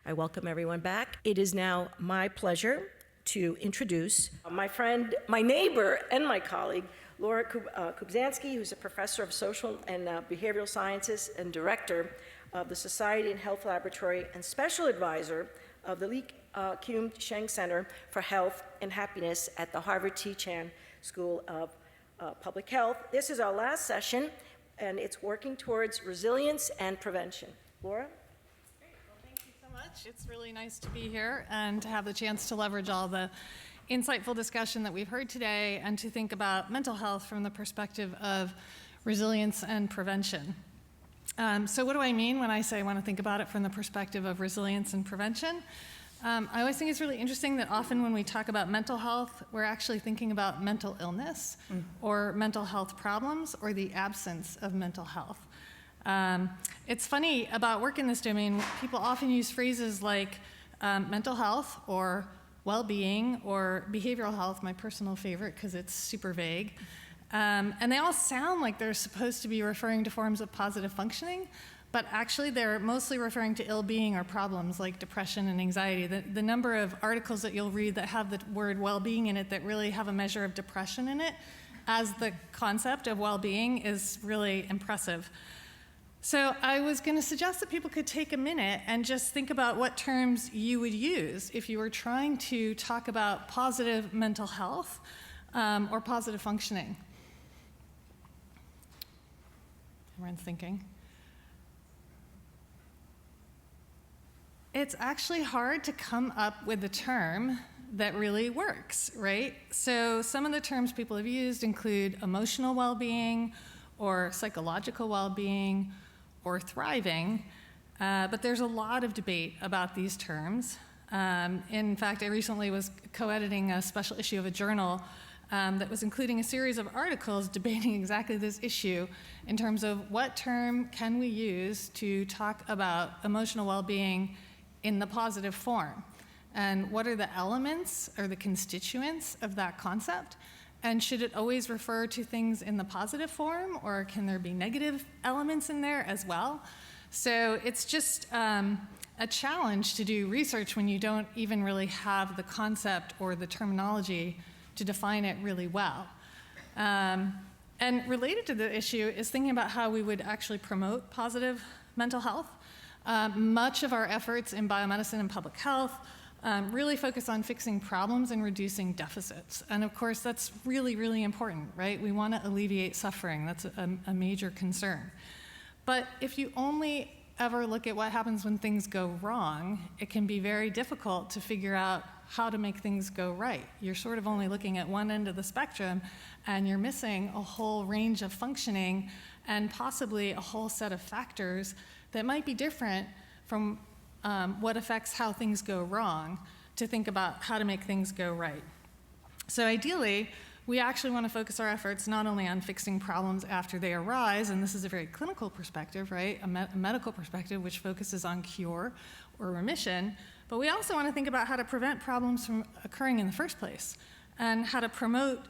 I welcome everyone back. It is now my pleasure to introduce my friend, my neighbor, and my colleague, Laura Kubzansky, who's a professor of social and behavioral sciences and director of the Society and Health Laboratory and special advisor of the Lee Kuan-Sheng Center for Health and Happiness at the Harvard T. Chan School of Public Health. This is our last session, and it's working towards resilience and prevention. Laura? It's really nice to be here and to have the chance to leverage all the insightful discussion that we've heard today and to think about mental health from the perspective of resilience and prevention. So what do I mean when I say I want to think about it from the perspective of resilience and prevention? I always think it's really interesting that often when we talk about mental health, we're actually thinking about mental illness or mental health problems or the absence of mental health. It's funny about work in this domain, people often use phrases like mental health or well-being or behavioral health, my personal favorite because it's super vague. And they all sound like they're supposed to be referring to forms of positive functioning, but actually they're mostly referring to ill-being or problems like depression and anxiety. The number of articles that you'll read that have the word well-being in it that really have a measure of depression in it as the concept of well-being is really impressive. So I was going to suggest that people could take a minute and just think about what terms you would use if you were trying to talk about positive mental health or positive functioning. Everyone's thinking. It's actually hard to come up with a term that really works, right? So some of the terms people have used include emotional well-being or psychological well-being or thriving, but there's a lot of debate about these terms. In fact, I recently was co-editing a special issue of a journal that was including a series of articles debating exactly this issue in terms of what term can we use to talk about emotional well-being in the positive form, and what are the elements or the constituents of that concept. And should it always refer to things in the positive form, or can there be negative elements in there as well? So it's just a challenge to do research when you don't even really have the concept or the terminology to define it really well. And related to the issue is thinking about how we would actually promote positive mental health. Much of our efforts in biomedicine and public health really focus on fixing problems and reducing deficits. And of course, that's really, really important, right? We want to alleviate suffering. That's a major concern. But if you only ever look at what happens when things go wrong, it can be very difficult to figure out how to make things go right. You're sort of only looking at one end of the spectrum, and you're missing a whole range of functioning and possibly a whole set of factors that might be different from what affects how things go wrong to think about how to make things go right. So ideally, we actually want to focus our efforts not only on fixing problems after they arise, and this is a very clinical perspective, right? A medical perspective which focuses on cure or remission, but we also want to think about how to prevent problems from occurring in the first place and how to promote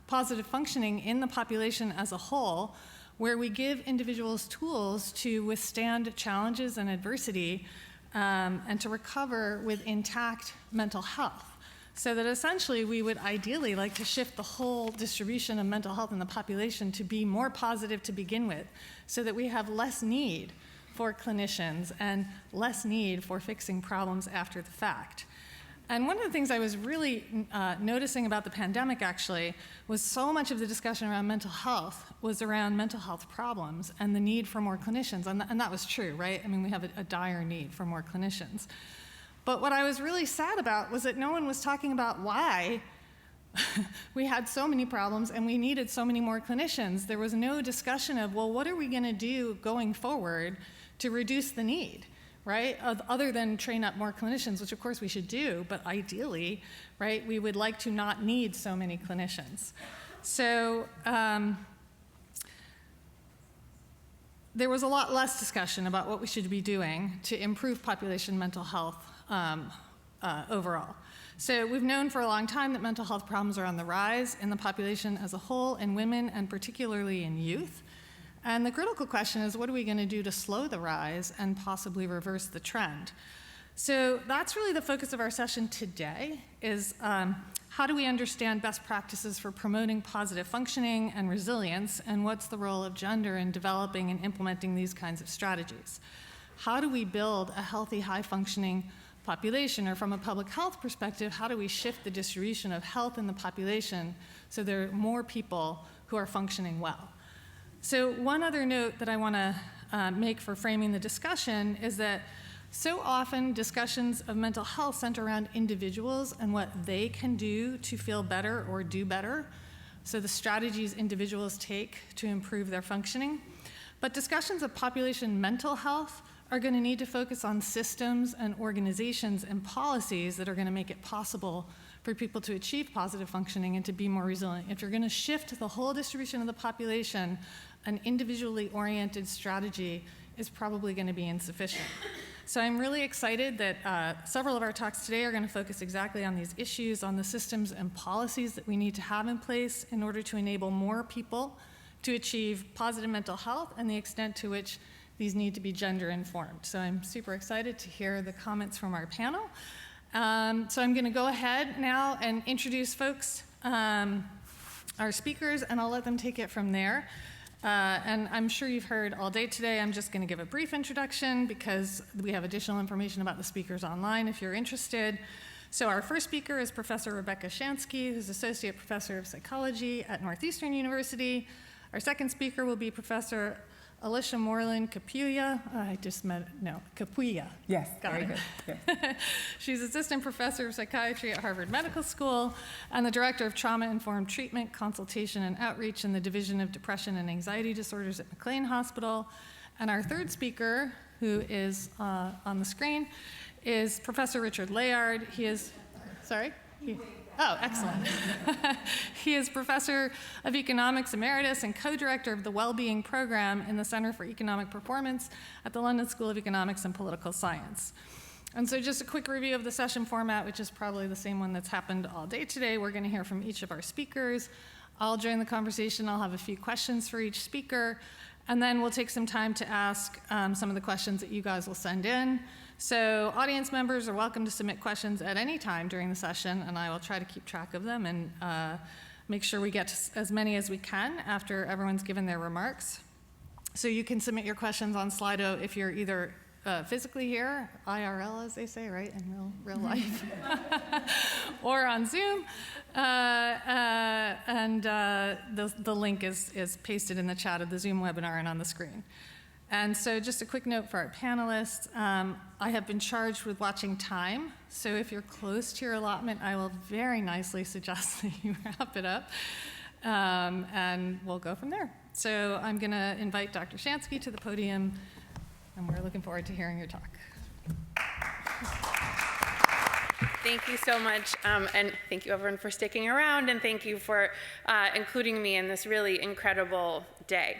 positive functioning in the population as a whole, where we give individuals tools to withstand challenges and adversity and to recover with intact mental health. So that essentially we would ideally like to shift the whole distribution of mental health in the population to be more positive to begin with, so that we have less need for clinicians and less need for fixing problems after the fact. And one of the things I was really noticing about the pandemic, actually, was so much of the discussion around mental health was around mental health problems and the need for more clinicians. And that was true, right? I mean, we have a dire need for more clinicians. But what I was really sad about was that no one was talking about why we had so many problems and we needed so many more clinicians. There was no discussion of, well, what are we going to do going forward to reduce the need? Right? Other than train up more clinicians, which of course we should do, but ideally, right, we would like to not need so many clinicians. So there was a lot less discussion about what we should be doing to improve population mental health overall. So we've known for a long time that mental health problems are on the rise in the population as a whole, in women, and particularly in youth. And the critical question is, what are we going to do to slow the rise and possibly reverse the trend? So that's really the focus of our session today, is how do we understand best practices for promoting positive functioning and resilience, and what's the role of gender in developing and implementing these kinds of strategies? How do we build a healthy, high-functioning population, or from a public health perspective, how do we shift the distribution of health in the population so there are more people who are functioning well? So one other note that I want to make for framing the discussion is that so often discussions of mental health center around individuals and what they can do to feel better or do better, so the strategies individuals take to improve their functioning. But discussions of population mental health are going to need to focus on systems and organizations and policies that are going to make it possible for people to achieve positive functioning and to be more resilient. If you're going to shift the whole distribution of the population, an individually oriented strategy is probably going to be insufficient. So I'm really excited that several of our talks today are going to focus exactly on these issues, on the systems and policies that we need to have in place in order to enable more people to achieve positive mental health, and the extent to which these need to be gender informed. So I'm super excited to hear the comments from our panel. So I'm going to go ahead now and introduce folks, our speakers, and I'll let them take it from there. And I'm sure you've heard all day today. I'm just going to give a brief introduction because we have additional information about the speakers online if you're interested. So our first speaker is Professor Rebecca Shansky, who's Associate Professor of Psychology at Northeastern University. Our second speaker will be Professor Alisha Moreland-Capuia. Capuia. Yes, Got very it. good. Yes. She's Assistant Professor of Psychiatry at Harvard Medical School and the Director of Trauma-Informed Treatment, Consultation, and Outreach in the Division of Depression and Anxiety Disorders at McLean Hospital. And our third speaker, who is on the screen, is Professor Richard Layard. He is, Oh, excellent. He is Professor of Economics Emeritus and co-director of the Wellbeing Program in the Center for Economic Performance at the London School of Economics and Political Science. And so just a quick review of the session format, which is probably the same one that's happened all day today. We're going to hear from each of our speakers. I'll join the conversation. I'll have a few questions for each speaker. And then we'll take some time to ask some of the questions that you guys will send in. So audience members are welcome to submit questions at any time during the session, and I will try to keep track of them and make sure we get to as many as we can after everyone's given their remarks. So you can submit your questions on Slido if you're either physically here, IRL as they say, right, in real life, or on Zoom. The link is pasted in the chat of the Zoom webinar and on the screen. And so just a quick note for our panelists. I have been charged with watching time, so if you're close to your allotment, I will very nicely suggest that you wrap it up, and we'll go from there. So I'm going to invite Dr. Shansky to the podium, and we're looking forward to hearing your talk. Thank you so much, and thank you everyone for sticking around, and thank you for including me in this really incredible day.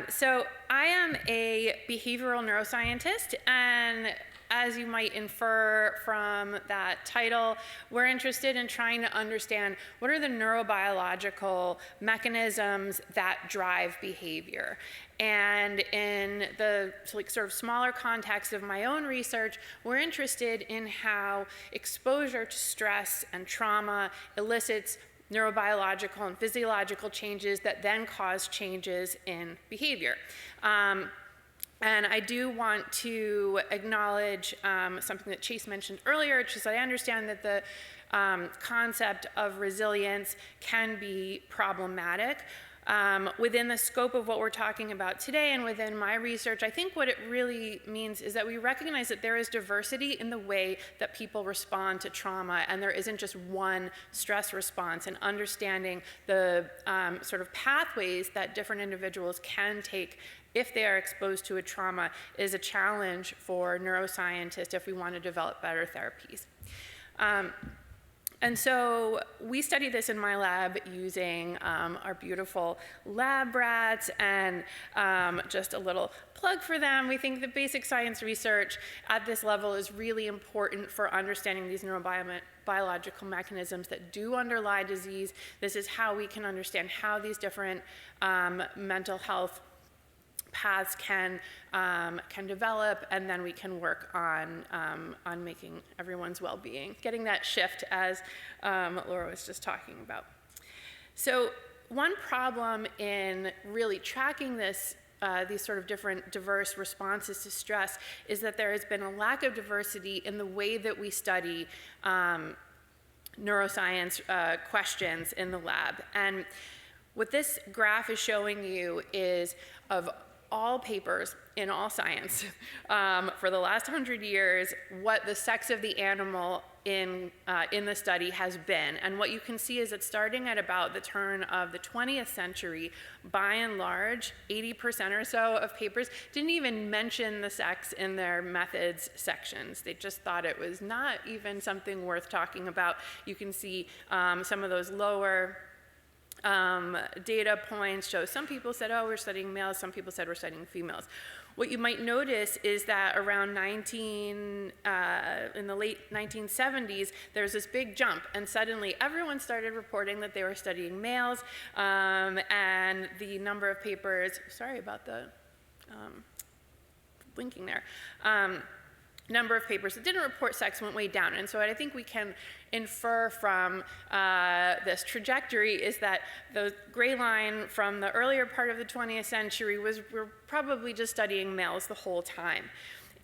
So I am a behavioral neuroscientist, and as you might infer from that title, we're interested in trying to understand what are the neurobiological mechanisms that drive behavior. And in the sort of smaller context of my own research, we're interested in how exposure to stress and trauma elicits neurobiological and physiological changes that then cause changes in behavior. And I do want to acknowledge something that Chase mentioned earlier, which is I understand that the concept of resilience can be problematic. Within the scope of what we're talking about today and within my research, I think what it really means is that we recognize that there is diversity in the way that people respond to trauma, and there isn't just one stress response, and understanding the sort of pathways that different individuals can take if they are exposed to a trauma is a challenge for neuroscientists if we want to develop better therapies. And so we study this in my lab using our beautiful lab rats, and just a little plug for them. We think that basic science research at this level is really important for understanding these neurobiological mechanisms that do underlie disease. This is how we can understand how these different mental health paths can develop, and then we can work on making everyone's well-being, getting that shift as Laura was just talking about. So one problem in really tracking this, these sort of different diverse responses to stress is that there has been a lack of diversity in the way that we study neuroscience questions in the lab. And what this graph is showing you is of all papers in all science for the last 100 years, what the sex of the animal in the study has been. And what you can see is that starting at about the turn of the 20th century, by and large, 80% or so of papers didn't even mention the sex in their methods sections. They just thought it was not even something worth talking about. You can see some of those lower data points show some people said, oh, we're studying males, some people said we're studying females. What you might notice is that around in the late 1970s, there's this big jump, and suddenly everyone started reporting that they were studying males, and the number of papers, sorry about the blinking there, number of papers that didn't report sex went way down. And so what I think we can infer from this trajectory is that the gray line from the earlier part of the 20th century we're probably just studying males the whole time.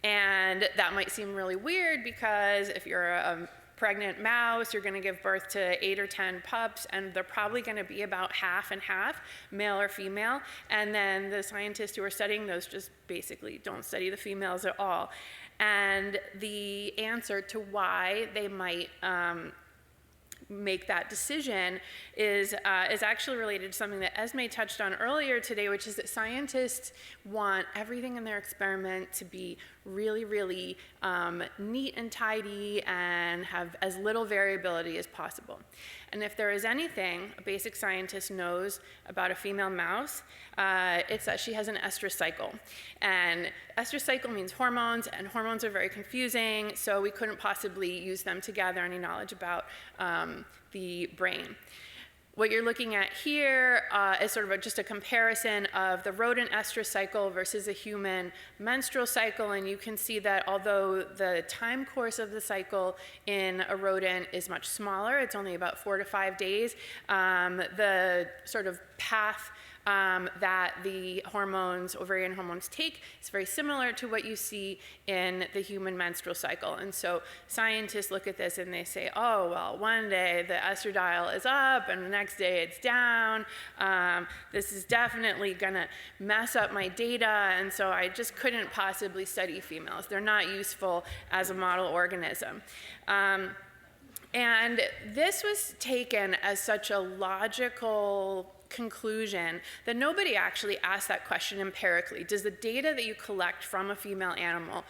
And that might seem really weird because if you're a pregnant mouse, you're going to give birth to 8 or 10 pups, and they're probably going to be about half and half, male or female. And then the scientists who are studying those just basically don't study the females at all. And the answer to why they might make that decision is actually related to something that Esme touched on earlier today, which is that scientists want everything in their experiment to be really, really neat and tidy and have as little variability as possible. And if there is anything a basic scientist knows about a female mouse, it's that she has an estrous cycle. And estrous cycle means hormones, and hormones are very confusing, so we couldn't possibly use them to gather any knowledge about the brain. What you're looking at here is sort of just a comparison of the rodent estrous cycle versus a human menstrual cycle, and you can see that although the time course of the cycle in a rodent is much smaller, it's only about 4 to 5 days, the sort of path that the hormones, ovarian hormones, take is very similar to what you see in the human menstrual cycle. And so scientists look at this and they say, oh, well, one day the estradiol is up and the next day it's down. This is definitely going to mess up my data, and so I just couldn't possibly study females. They're not useful as a model organism. And this was taken as such a logical conclusion that nobody actually asked that question empirically. Does the data that you collect from a female animal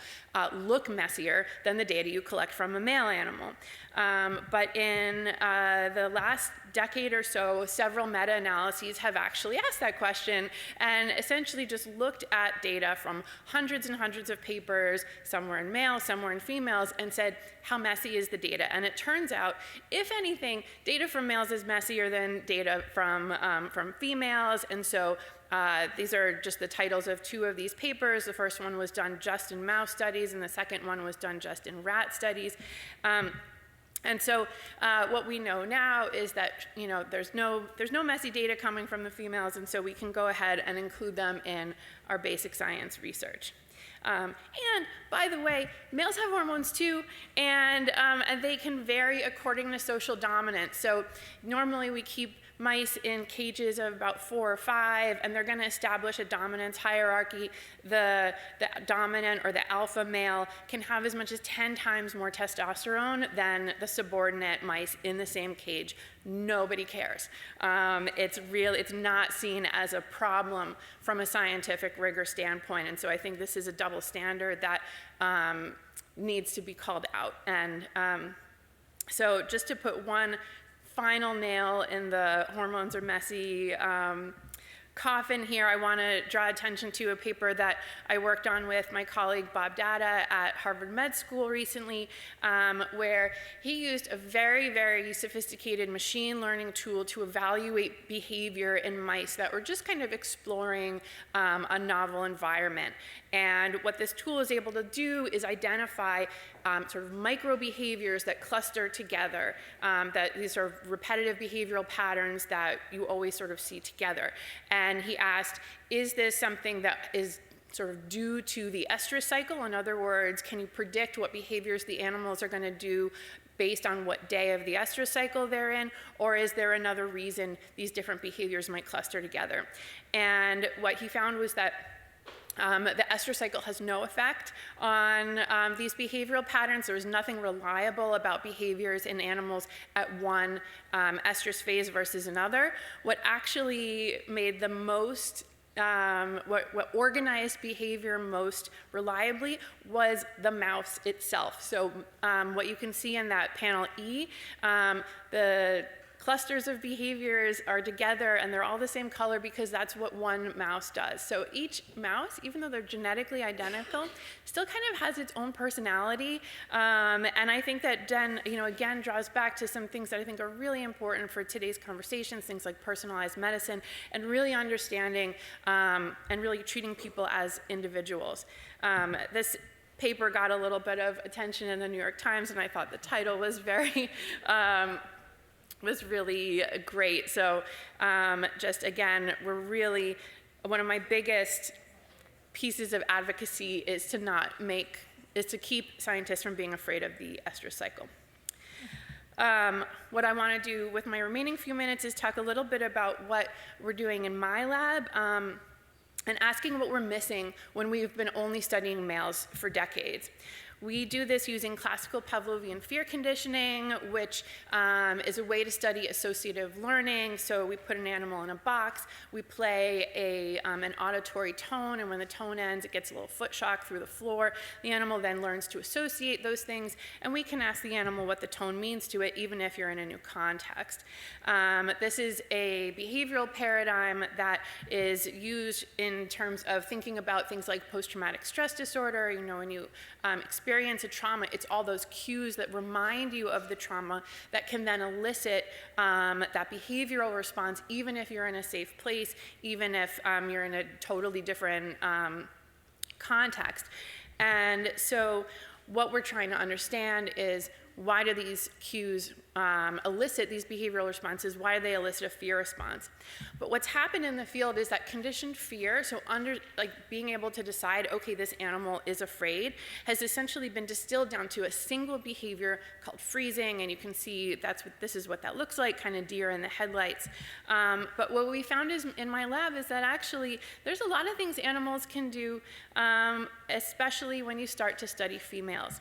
look messier than the data you collect from a male animal? But in the last decade or so, several meta-analyses have actually asked that question and essentially just looked at data from hundreds and hundreds of papers, some were in males, some were in females, and said, how messy is the data? And it turns out, if anything, data from males is messier than data from females. And so these are just the titles of 2 of these papers. The first one was done just in mouse studies, and the second one was done just in rat studies. And so what we know now is that there's no messy data coming from the females, and so we can go ahead and include them in our basic science research. And by the way, males have hormones too, and they can vary according to social dominance. So normally we keep mice in cages of about 4 or 5, and they're going to establish a dominance hierarchy. The dominant or the alpha male can have as much as 10 times more testosterone than the subordinate mice in the same cage. Nobody cares. It's not seen as a problem from a scientific rigor standpoint, and so I think this is a double standard that needs to be called out. And so just to put one final nail in the hormones are messy coffin here, I want to draw attention to a paper that I worked on with my colleague Bob Data at Harvard Med School recently, where he used a very, very sophisticated machine learning tool to evaluate behavior in mice that were just kind of exploring a novel environment. And what this tool is able to do is identify sort of micro behaviors that cluster together, that these sort of repetitive behavioral patterns that you always sort of see together. And he asked, is this something that is sort of due to the estrus cycle? In other words, can you predict what behaviors the animals are going to do based on what day of the estrus cycle they're in, or is there another reason these different behaviors might cluster together? And what he found was that the estrus cycle has no effect on these behavioral patterns. There was nothing reliable about behaviors in animals at one estrus phase versus another. What actually made the most what organized behavior most reliably was the mouse itself. So what you can see in that panel E, the clusters of behaviors are together and they're all the same color because that's what one mouse does. So each mouse, even though they're genetically identical, still kind of has its own personality. And I think that then, again, draws back to some things that I think are really important for today's conversations, things like personalized medicine and really understanding and really treating people as individuals. This paper got a little bit of attention in the New York Times, and I thought the title was was really great. So just again, one of my biggest pieces of advocacy is to keep scientists from being afraid of the estrus cycle. What I want to do with my remaining few minutes is talk a little bit about what we're doing in my lab, and asking what we're missing when we've been only studying males for decades. We do this using classical Pavlovian fear conditioning, which is a way to study associative learning. So we put an animal in a box, we play an auditory tone, and when the tone ends, it gets a little foot shock through the floor. The animal then learns to associate those things, and we can ask the animal what the tone means to it, even if you're in a new context. This is a behavioral paradigm that is used in terms of thinking about things like post-traumatic stress disorder. When you experience a trauma, it's all those cues that remind you of the trauma that can then elicit that behavioral response, even if you're in a safe place, even if you're in a totally different context. And so what we're trying to understand is, why do these cues elicit these behavioral responses? Why do they elicit a fear response? But what's happened in the field is that conditioned fear, so being able to decide, okay, this animal is afraid, has essentially been distilled down to a single behavior called freezing, and you can see this is what that looks like, kind of deer in the headlights. But what we found in my lab is that actually there's a lot of things animals can do, especially when you start to study females.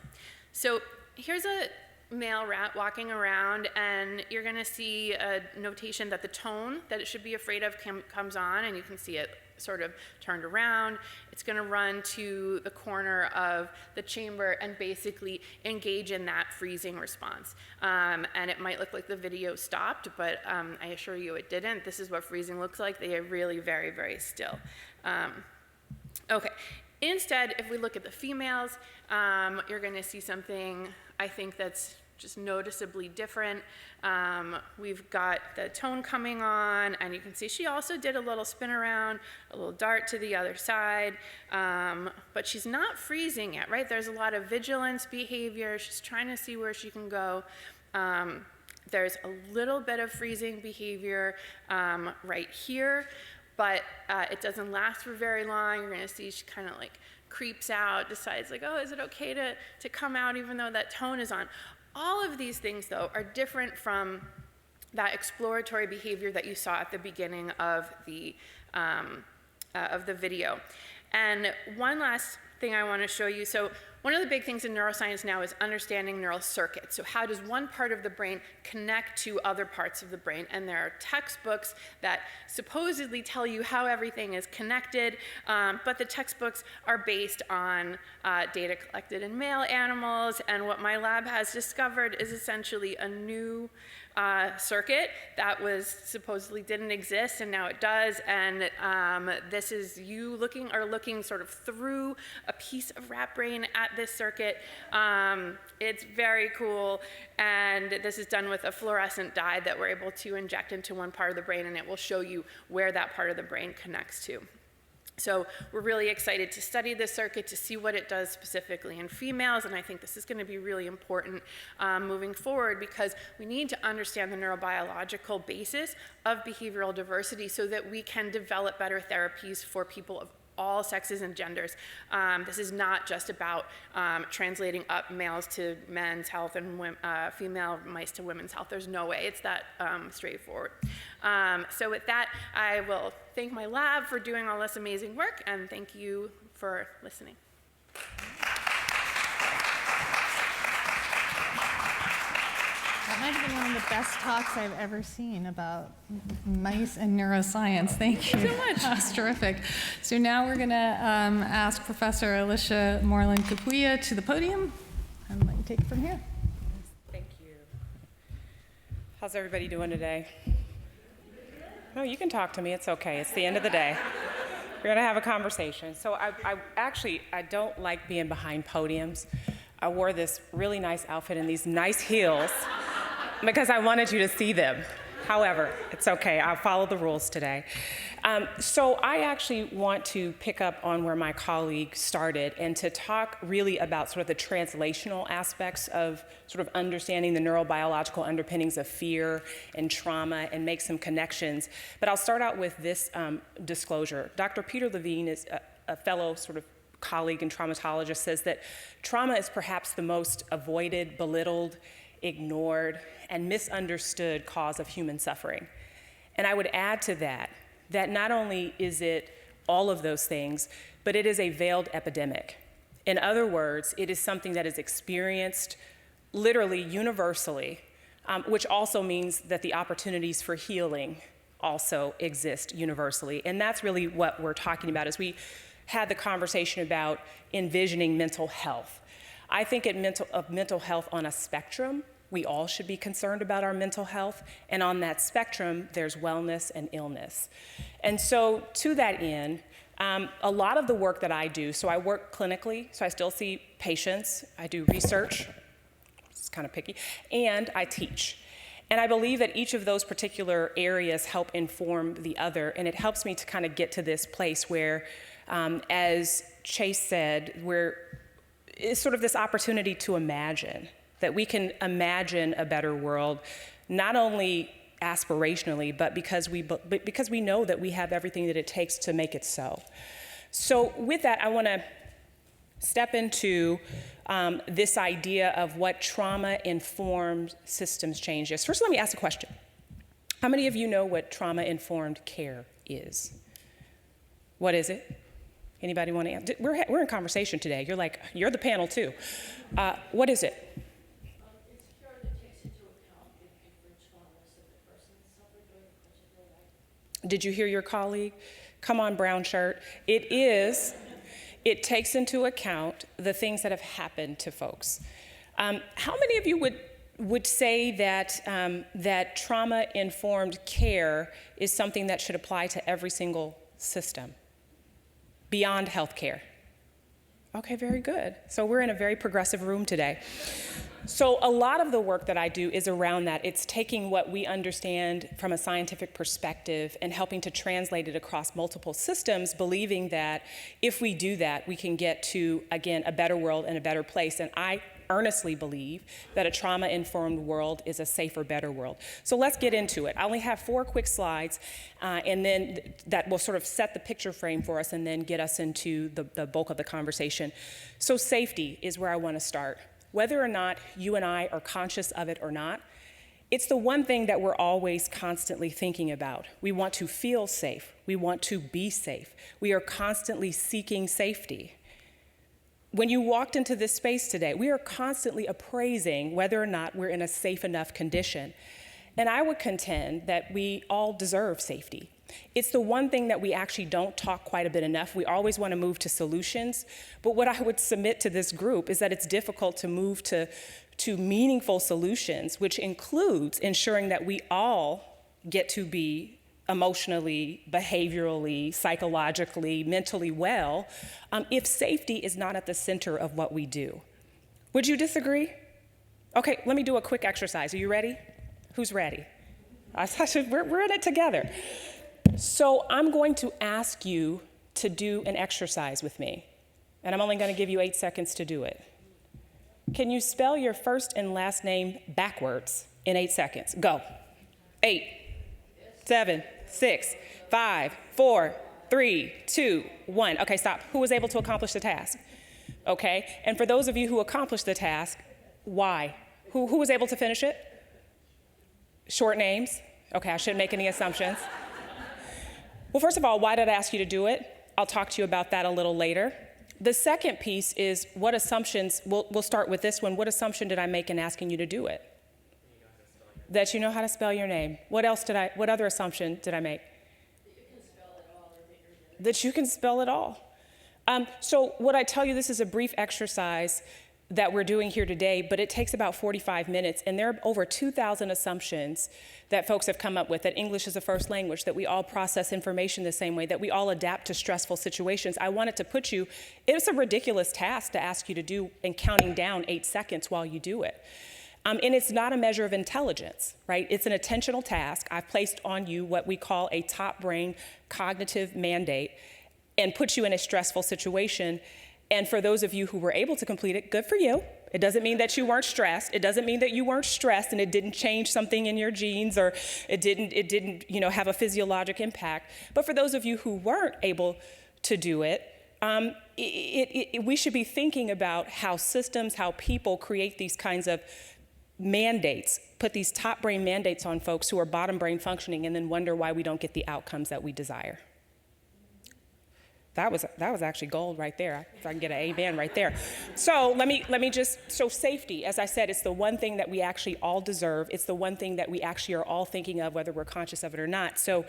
So here's a male rat walking around, and you're going to see a notation that the tone that it should be afraid of comes on, and you can see it sort of turned around. It's going to run to the corner of the chamber and basically engage in that freezing response. And it might look like the video stopped, but I assure you it didn't. This is what freezing looks like. They are really very, very still. Okay. Instead, if we look at the females, you're going to see something, I think, that's just noticeably different. We've got the tone coming on, and you can see she also did a little spin around, a little dart to the other side, but she's not freezing yet, right? There's a lot of vigilance behavior. She's trying to see where she can go. There's a little bit of freezing behavior right here, but it doesn't last for very long. You're going to see she kind of creeps out, decides oh, is it okay to come out even though that tone is on? All of these things, though, are different from that exploratory behavior that you saw at the beginning of the video. And one last thing I want to show you. So one of the big things in neuroscience now is understanding neural circuits. So how does one part of the brain connect to other parts of the brain? And there are textbooks that supposedly tell you how everything is connected, but the textbooks are based on data collected in male animals, and what my lab has discovered is essentially a new circuit that was supposedly didn't exist, and now it does. And this is you looking sort of through a piece of rat brain at this circuit. It's very cool, and this is done with a fluorescent dye that we're able to inject into one part of the brain, and it will show you where that part of the brain connects to. So we're really excited to study this circuit, to see what it does specifically in females, and I think this is going to be really important moving forward, because we need to understand the neurobiological basis of behavioral diversity so that we can develop better therapies for people of all sexes and genders. This is not just about translating up males to men's health and female mice to women's health. There's no way it's that straightforward. So with that, I will thank my lab for doing all this amazing work, and thank you for listening. That might have been one of the best talks I've ever seen about mice and neuroscience. Thank you. Thank you so much. That's terrific. So now we're going to ask Professor Alisha Moreland-Capuia to the podium and let you take it from here. Thank you. How's everybody doing today? No, you can talk to me. It's okay. It's the end of the day. We're going to have a conversation. So I don't like being behind podiums. I wore this really nice outfit and these nice heels because I wanted you to see them. However, it's okay. I'll follow the rules today. So I actually want to pick up on where my colleague started and to talk really about sort of the translational aspects of sort of understanding the neurobiological underpinnings of fear and trauma and make some connections. But I'll start out with this disclosure. Dr. Peter Levine is a fellow sort of colleague and traumatologist, says that trauma is perhaps the most avoided, belittled, ignored, and misunderstood cause of human suffering. And I would add to that not only is it all of those things, but it is a veiled epidemic. In other words, it is something that is experienced literally universally, which also means that the opportunities for healing also exist universally. And that's really what we're talking about as we had the conversation about envisioning mental health. I think of mental health on a spectrum. We all should be concerned about our mental health, and on that spectrum, there's wellness and illness. And so to that end, a lot of the work that I do, so I work clinically, so I still see patients, I do research, it's kind of picky, and I teach. And I believe that each of those particular areas help inform the other, and it helps me to kind of get to this place where, as Chase said, it's sort of this opportunity to imagine, that we can imagine a better world, not only aspirationally, but because we know that we have everything that it takes to make it so. So with that, I want to step into this idea of what trauma-informed systems change is. First, let me ask a question. How many of you know what trauma-informed care is? What is it? Anybody want to answer? We're in conversation today. You're the panel too. What is it? It's care that takes into account different traumas that the person suffered during the course of their life. Did you hear your colleague? Come on, brown shirt. It takes into account the things that have happened to folks. How many of you would say that trauma-informed care is something that should apply to every single system beyond healthcare? Okay, very good. So we're in a very progressive room today. So a lot of the work that I do is around that. It's taking what we understand from a scientific perspective and helping to translate it across multiple systems, believing that if we do that, we can get to, again, a better world and a better place. And I earnestly believe that a trauma-informed world is a safer, better world. So let's get into it. I only have 4 quick slides, and then that will sort of set the picture frame for us and then get us into the bulk of the conversation. So safety is where I want to start. Whether or not you and I are conscious of it or not, it's the one thing that we're always constantly thinking about. We want to feel safe. We want to be safe. We are constantly seeking safety. when you walked into this space today, we are constantly appraising whether or not we're in a safe enough condition. And I would contend that we all deserve safety. It's the one thing that we actually don't talk quite a bit enough. We always want to move to solutions. But what I would submit to this group is that it's difficult to move to meaningful solutions, which includes ensuring that we all get to be emotionally, behaviorally, psychologically, mentally well, if safety is not at the center of what we do. Would you disagree? Okay, let me do a quick exercise. Are you ready? Who's ready? We're in it together. So I'm going to ask you to do an exercise with me, and I'm only going to give you 8 seconds to do it. Can you spell your first and last name backwards in 8 seconds? Go. 8, 7, 6, 5, 4, 3, 2, 1. Okay, stop. Who was able to accomplish the task? Okay, and for those of you who accomplished the task, why? Who was able to finish it? Short names? Okay, I shouldn't make any assumptions. Well, first of all, why did I ask you to do it? I'll talk to you about that a little later. The second piece is what assumptions, we'll start with this one. What assumption did I make in asking you to do it? That you know how to spell your name. What other assumption did I make? That you can spell it all. So what I tell you, this is a brief exercise that we're doing here today, but it takes about 45 minutes, and there are over 2,000 assumptions that folks have come up with, that English is a first language, that we all process information the same way, that we all adapt to stressful situations. I wanted to put you, it's a ridiculous task to ask you to do in counting down 8 seconds while you do it. And it's not a measure of intelligence, right? It's an attentional task. I've placed on you what we call a top brain cognitive mandate and put you in a stressful situation. And for those of you who were able to complete it, good for you. It doesn't mean that you weren't stressed. It doesn't mean that you weren't stressed and it didn't change something in your genes or it didn't have a physiologic impact. But for those of you who weren't able to do it, we should be thinking about how systems, how people create these kinds of mandates, put these top brain mandates on folks who are bottom brain functioning and then wonder why we don't get the outcomes that we desire. That was actually gold right there. If I can get an amen right there. So so safety, as I said, it's the one thing that we actually all deserve. It's the one thing that we actually are all thinking of, whether we're conscious of it or not. So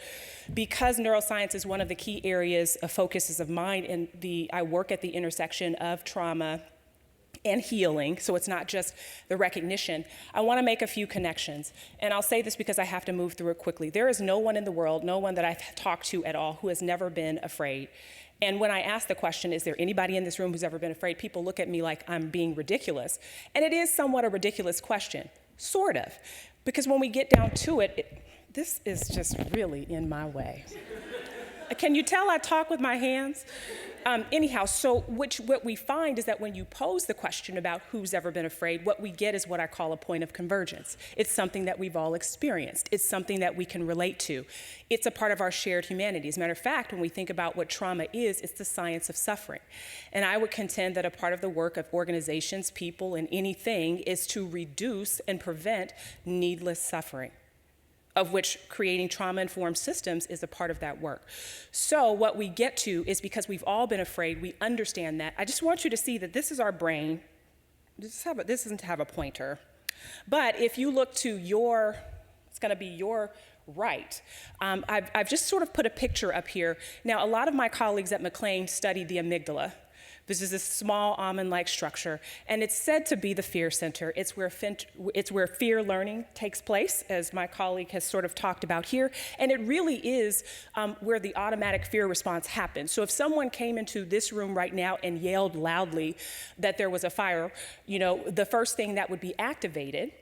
because neuroscience is one of the key areas of focuses of mine, and I work at the intersection of trauma and healing, so it's not just the recognition, I want to make a few connections. And I'll say this because I have to move through it quickly. There is no one in the world, no one that I've talked to at all, who has never been afraid. And when I ask the question, is there anybody in this room who's ever been afraid, people look at me like I'm being ridiculous. And it is somewhat a ridiculous question, sort of. Because when we get down to it, this is just really in my way. Can you tell I talk with my hands? Anyhow, so what we find is that when you pose the question about who's ever been afraid, what we get is what I call a point of convergence. It's something that we've all experienced. It's something that we can relate to. It's a part of our shared humanity. As a matter of fact, when we think about what trauma is, it's the science of suffering. And I would contend that a part of the work of organizations, people, and anything is to reduce and prevent needless suffering, of which creating trauma-informed systems is a part of that work. So what we get to is, because we've all been afraid, we understand that. I just want you to see that this is our brain. This doesn't have a pointer. But if you look to it's going to be your right. I've just sort of put a picture up here. Now, a lot of my colleagues at McLean studied the amygdala. This is a small almond-like structure, and it's said to be the fear center. It's where fear learning takes place, as my colleague has sort of talked about here, and it really is where the automatic fear response happens. So if someone came into this room right now and yelled loudly that there was a fire, the first thing that would be activated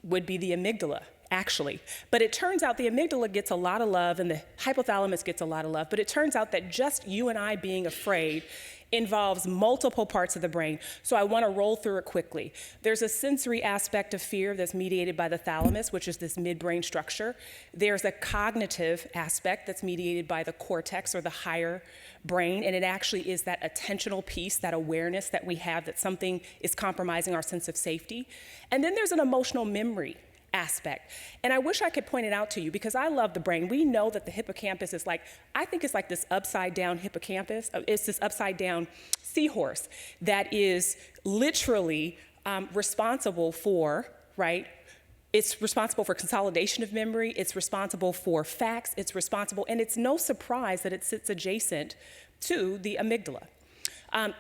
would be the amygdala, actually. But it turns out the amygdala gets a lot of love and the hypothalamus gets a lot of love, but it turns out that just you and I being afraid involves multiple parts of the brain. So I want to roll through it quickly. There's a sensory aspect of fear that's mediated by the thalamus, which is this midbrain structure. There's a cognitive aspect that's mediated by the cortex, or the higher brain, and it actually is that attentional piece, that awareness that we have that something is compromising our sense of safety. And then there's an emotional memory aspect. And I wish I could point it out to you because I love the brain. We know that the hippocampus is like, I think it's like this upside down hippocampus. It's this upside down seahorse that is literally responsible for, right? It's responsible for consolidation of memory. It's responsible for facts. It's responsible, and it's no surprise that it sits adjacent to the amygdala.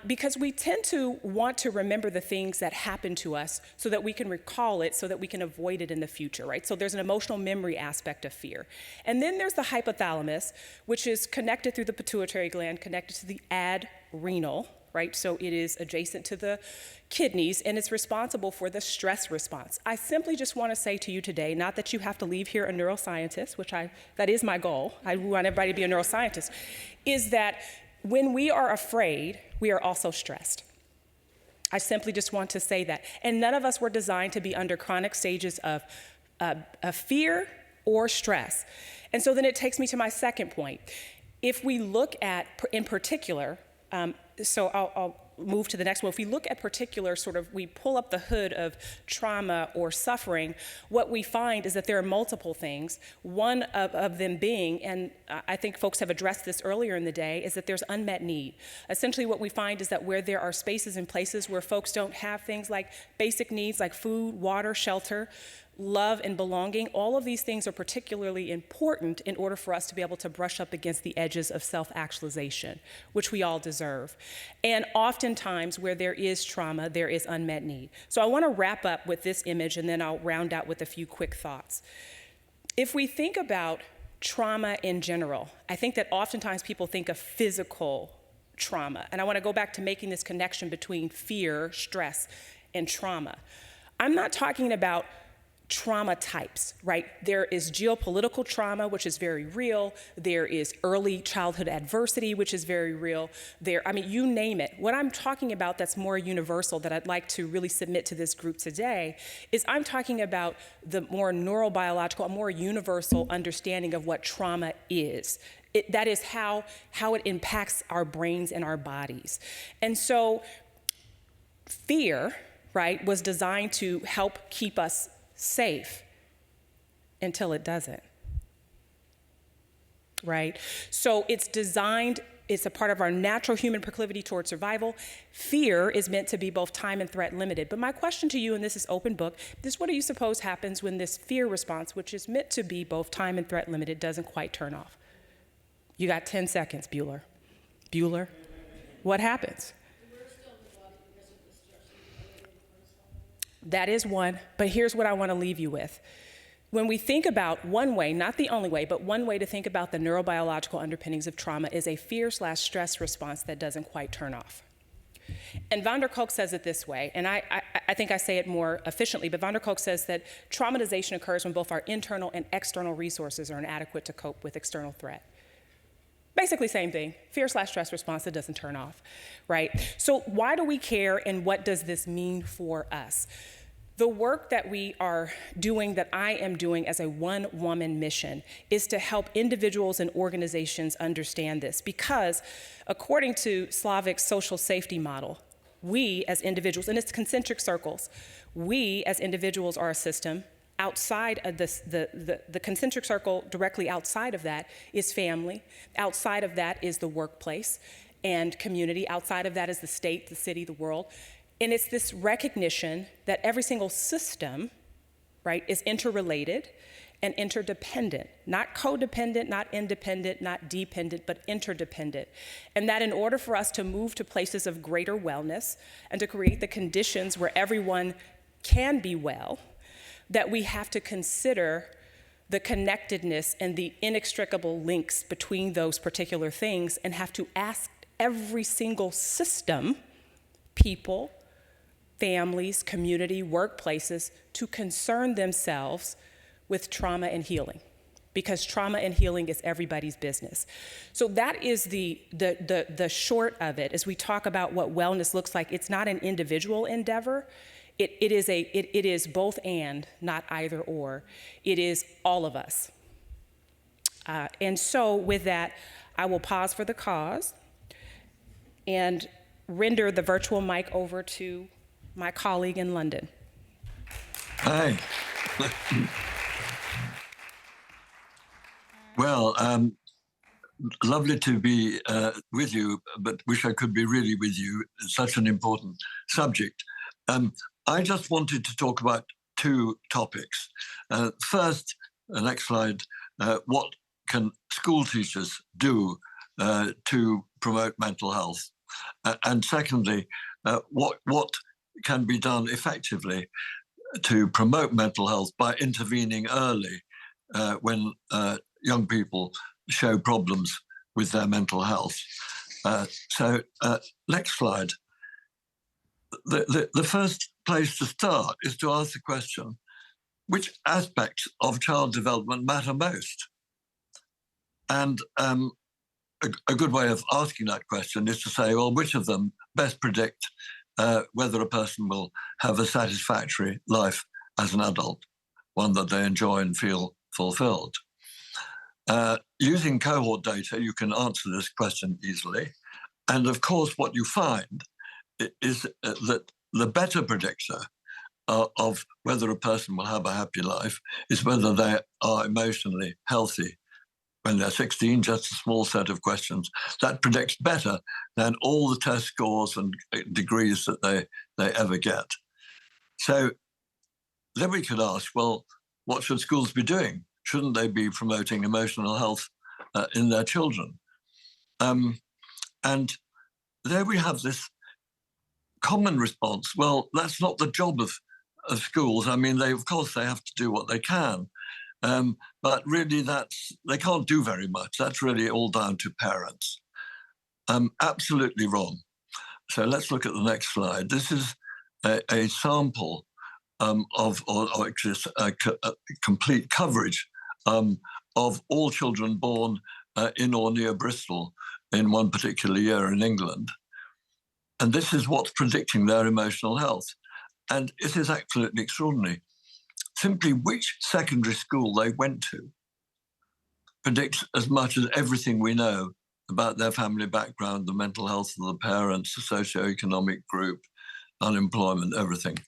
Because we tend to want to remember the things that happen to us so that we can recall it, so that we can avoid it in the future, right? So there's an emotional memory aspect of fear. And then there's the hypothalamus, which is connected through the pituitary gland, connected to the adrenal, right? So it is adjacent to the kidneys, and it's responsible for the stress response. I simply just want to say to you today, not that you have to leave here a neuroscientist, that is my goal, I want everybody to be a neuroscientist, is that when we are afraid, we are also stressed. I simply just want to say that. And none of us were designed to be under chronic stages of fear or stress. And so then it takes me to my second point. If we look at, in particular, so I'll move to the next one. If we look at particular we pull up the hood of trauma or suffering, what we find is that there are multiple things. One of them being, and I think folks have addressed this earlier in the day, is that there's unmet need. Essentially what we find is that where there are spaces and places where folks don't have things like basic needs like food, water, shelter, love, and belonging, all of these things are particularly important in order for us to be able to brush up against the edges of self-actualization, which we all deserve. And oftentimes where there is trauma, there is unmet need. So I want to wrap up with this image, and then I'll round out with a few quick thoughts. If we think about trauma in general, I think that oftentimes people think of physical trauma. And I want to go back to making this connection between fear, stress, and trauma. I'm not talking about trauma types, right? There is geopolitical trauma, which is very real. There is early childhood adversity, which is very real. You name it. What I'm talking about that's more universal that I'd like to really submit to this group today is I'm talking about the more neurobiological, a more universal understanding of what trauma is. That is how it impacts our brains and our bodies. And so fear, right, was designed to help keep us safe until it doesn't, right? So it's designed, it's a part of our natural human proclivity towards survival. Fear is meant to be both time and threat limited. But my question to you, and this is open book, is what do you suppose happens when this fear response, which is meant to be both time and threat limited, doesn't quite turn off? You got 10 seconds, Bueller. Bueller, what happens? That is one, but here's what I want to leave you with. When we think about one way, not the only way, but one way to think about the neurobiological underpinnings of trauma is a fear/stress response that doesn't quite turn off. And van der Kolk says it this way, and I think I say it more efficiently, but van der Kolk says that traumatization occurs when both our internal and external resources are inadequate to cope with external threat. Basically same thing, fear/stress response that doesn't turn off, right? So why do we care, and what does this mean for us? The work that we are doing, that I am doing as a one-woman mission, is to help individuals and organizations understand this, because according to Slavic's social safety model, we as individuals, and it's concentric circles, we as individuals are a system. Outside of this, the concentric circle directly outside of that is family. Outside of that is the workplace and community. Outside of that is the state, the city, the world. And it's this recognition that every single system, right, is interrelated and interdependent, not codependent, not independent, not dependent, but interdependent. And that in order for us to move to places of greater wellness and to create the conditions where everyone can be well, that we have to consider the connectedness and the inextricable links between those particular things, and have to ask every single system, people, families, community, workplaces, to concern themselves with trauma and healing, because trauma and healing is everybody's business. So that is the short of it. As we talk about what wellness looks like, it's not an individual endeavor. It is both and, not either or. It is all of us. And so with that, I will pause for the cause and render the virtual mic over to my colleague in London. Hi. Well, lovely to be with you, but wish I could be really with you. It's such an important subject. I just wanted to talk about two topics. First, the next slide, what can school teachers do to promote mental health? And secondly, what can be done effectively to promote mental health by intervening early when young people show problems with their mental health. Next slide. The first place to start is to ask the question, which aspects of child development matter most? And a good way of asking that question is to say, well, which of them best predict whether a person will have a satisfactory life as an adult, one that they enjoy and feel fulfilled? Using cohort data, you can answer this question easily. And of course, what you find is that the better predictor of whether a person will have a happy life is whether they are emotionally healthy. When they're 16, just a small set of questions. That predicts better than all the test scores and degrees that they ever get. So then we could ask, well, what should schools be doing? Shouldn't they be promoting emotional health in their children? And there we have this common response. Well, that's not the job of schools. I mean, of course, they have to do what they can. But really, they can't do very much. That's really all down to parents. Absolutely wrong. So let's look at the next slide. This is a sample or actually a complete coverage of all children born in or near Bristol in one particular year in England. And this is what's predicting their emotional health. And it is absolutely extraordinary. Simply which secondary school they went to predicts as much as everything we know about their family background, the mental health of the parents, the socioeconomic group, unemployment, everything.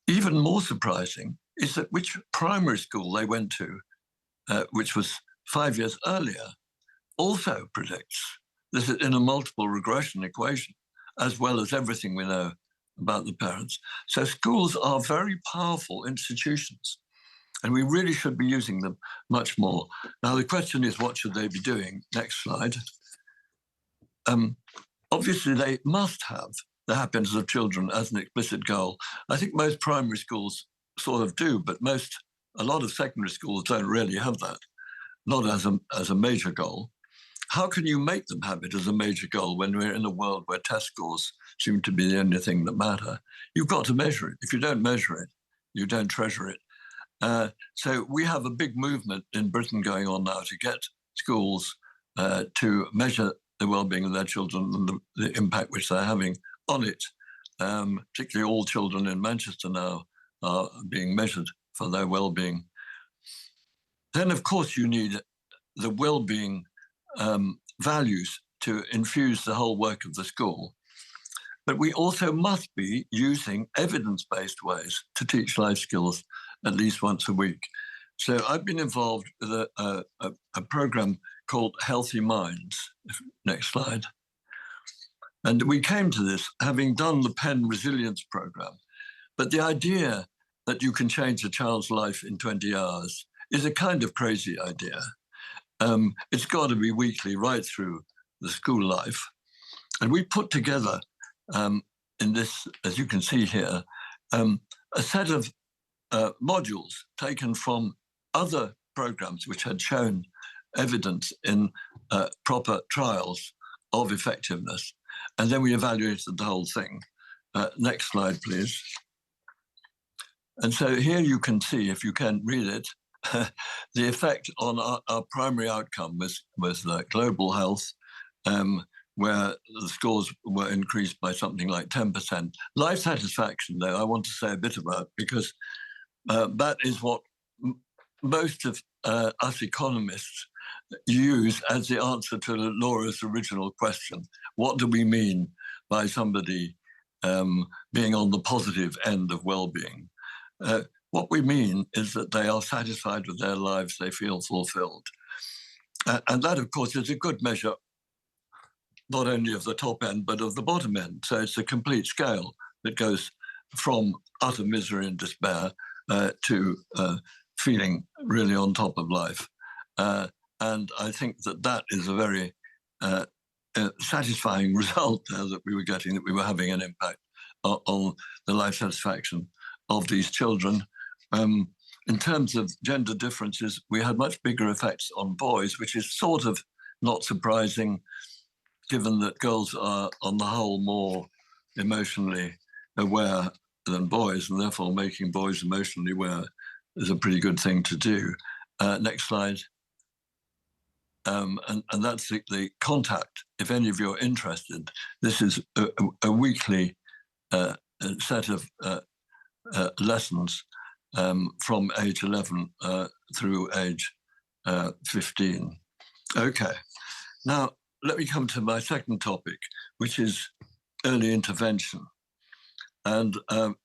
Even more surprising is that which primary school they went to, which was 5 years earlier, also predicts. This is in a multiple regression equation, as well as everything we know about the parents. So schools are very powerful institutions, and we really should be using them much more. Now, the question is, what should they be doing? Next slide. Obviously, they must have the happiness of children as an explicit goal. I think most primary schools sort of do, but a lot of secondary schools don't really have that, not as a major goal. How can you make them have it as a major goal when we're in a world where test scores seem to be the only thing that matter? You've got to measure it. If you don't measure it, you don't treasure it. So we have a big movement in Britain going on now to get schools to measure the well-being of their children and the impact which they're having on it. Particularly all children in Manchester now are being measured for their well-being. Then, of course, you need the well-being values to infuse the whole work of the school. But we also must be using evidence-based ways to teach life skills at least once a week. So I've been involved with a program called Healthy Minds. Next slide. And we came to this having done the Penn Resilience program. But the idea that you can change a child's life in 20 hours is a kind of crazy idea. It's got to be weekly right through the school life. And we put together in this, as you can see here, a set of modules taken from other programs which had shown evidence in proper trials of effectiveness. And then we evaluated the whole thing. Next slide, please. And so here you can see, if you can read it, the effect on our primary outcome was global health, where the scores were increased by something like 10%. Life satisfaction, though, I want to say a bit about, because that is what most of us economists use as the answer to Laura's original question. What do we mean by somebody being on the positive end of well-being? what we mean is that they are satisfied with their lives, they feel fulfilled. And that, of course, is a good measure, not only of the top end, but of the bottom end. So it's a complete scale that goes from utter misery and despair to feeling really on top of life. And I think that that is a very satisfying result that we were getting, that we were having an impact on the life satisfaction of these children. In terms of gender differences, we had much bigger effects on boys, which is sort of not surprising, given that girls are, on the whole, more emotionally aware than boys, and therefore making boys emotionally aware is a pretty good thing to do. Next slide. And that's the contact. If any of you are interested, this is a weekly set of lessons from age 11 through age 15. Okay, now let me come to my second topic, which is early intervention. And I'll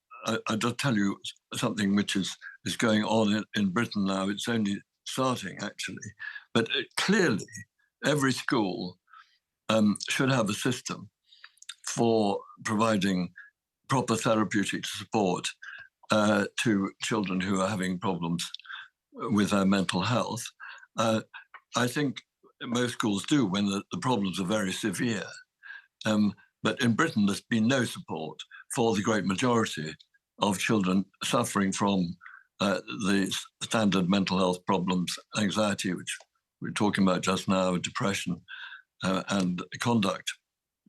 just tell you something which is going on in Britain now. It's only starting, actually. But clearly, every school should have a system for providing proper therapeutic support to children who are having problems with their mental health. I think most schools do when the problems are very severe. But in Britain, there's been no support for the great majority of children suffering from the standard mental health problems, anxiety, which we're talking about just now, depression, and conduct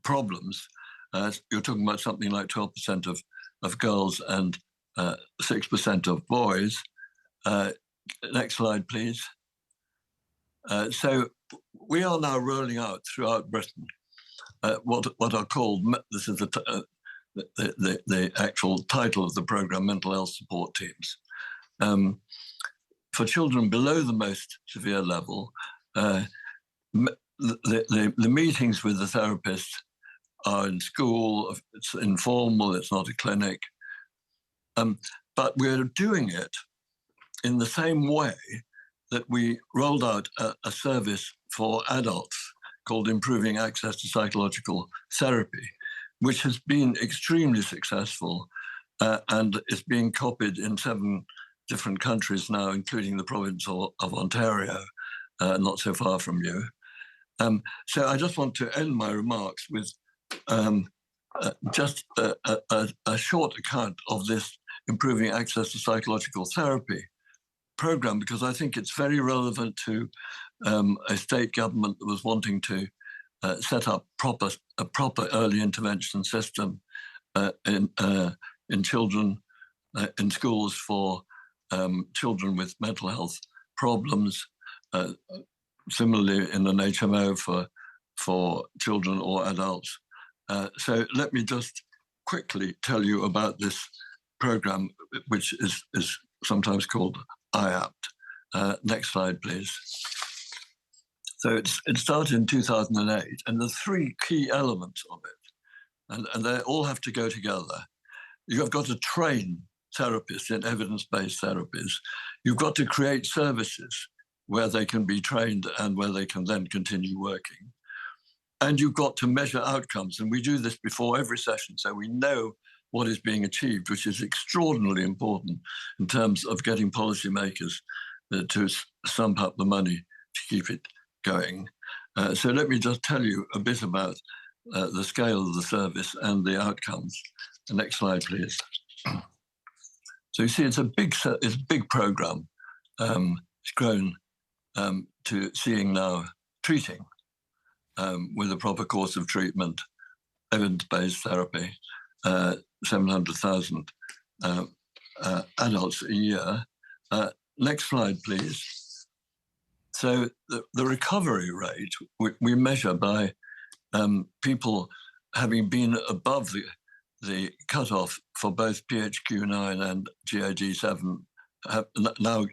problems. You're talking about something like 12% of girls and 6% of boys. Next slide, please. So we are now rolling out throughout Britain what are called, this is the actual title of the program, mental health support teams. For children below the most severe level, the meetings with the therapist are in school, it's informal, it's not a clinic. But we're doing it in the same way that we rolled out a service for adults called Improving Access to Psychological Therapy, which has been extremely successful and is being copied in 7 different countries now, including the province of Ontario, not so far from you. So I just want to end my remarks with just a short account of this Improving Access to Psychological Therapy program, because I think it's very relevant to a state government that was wanting to set up a proper early intervention system in children, in schools for children with mental health problems, similarly in an HMO for children or adults. So let me just quickly tell you about this program, which is sometimes called IAPT. Next slide, please. So it started in 2008, and the 3 key elements of it, and they all have to go together. You've got to train therapists in evidence-based therapies. You've got to create services where they can be trained and where they can then continue working. And you've got to measure outcomes. And we do this before every session, so we know what is being achieved, which is extraordinarily important in terms of getting policymakers to stump up the money to keep it going. So let me just tell you a bit about the scale of the service and the outcomes. The next slide, please. So you see, it's a big program. It's grown to seeing now treating with a proper course of treatment, evidence-based therapy, 700,000 adults a year. Next slide, please. So the recovery rate we measure by people having been above the cutoff for both PHQ-9 and GAD-7,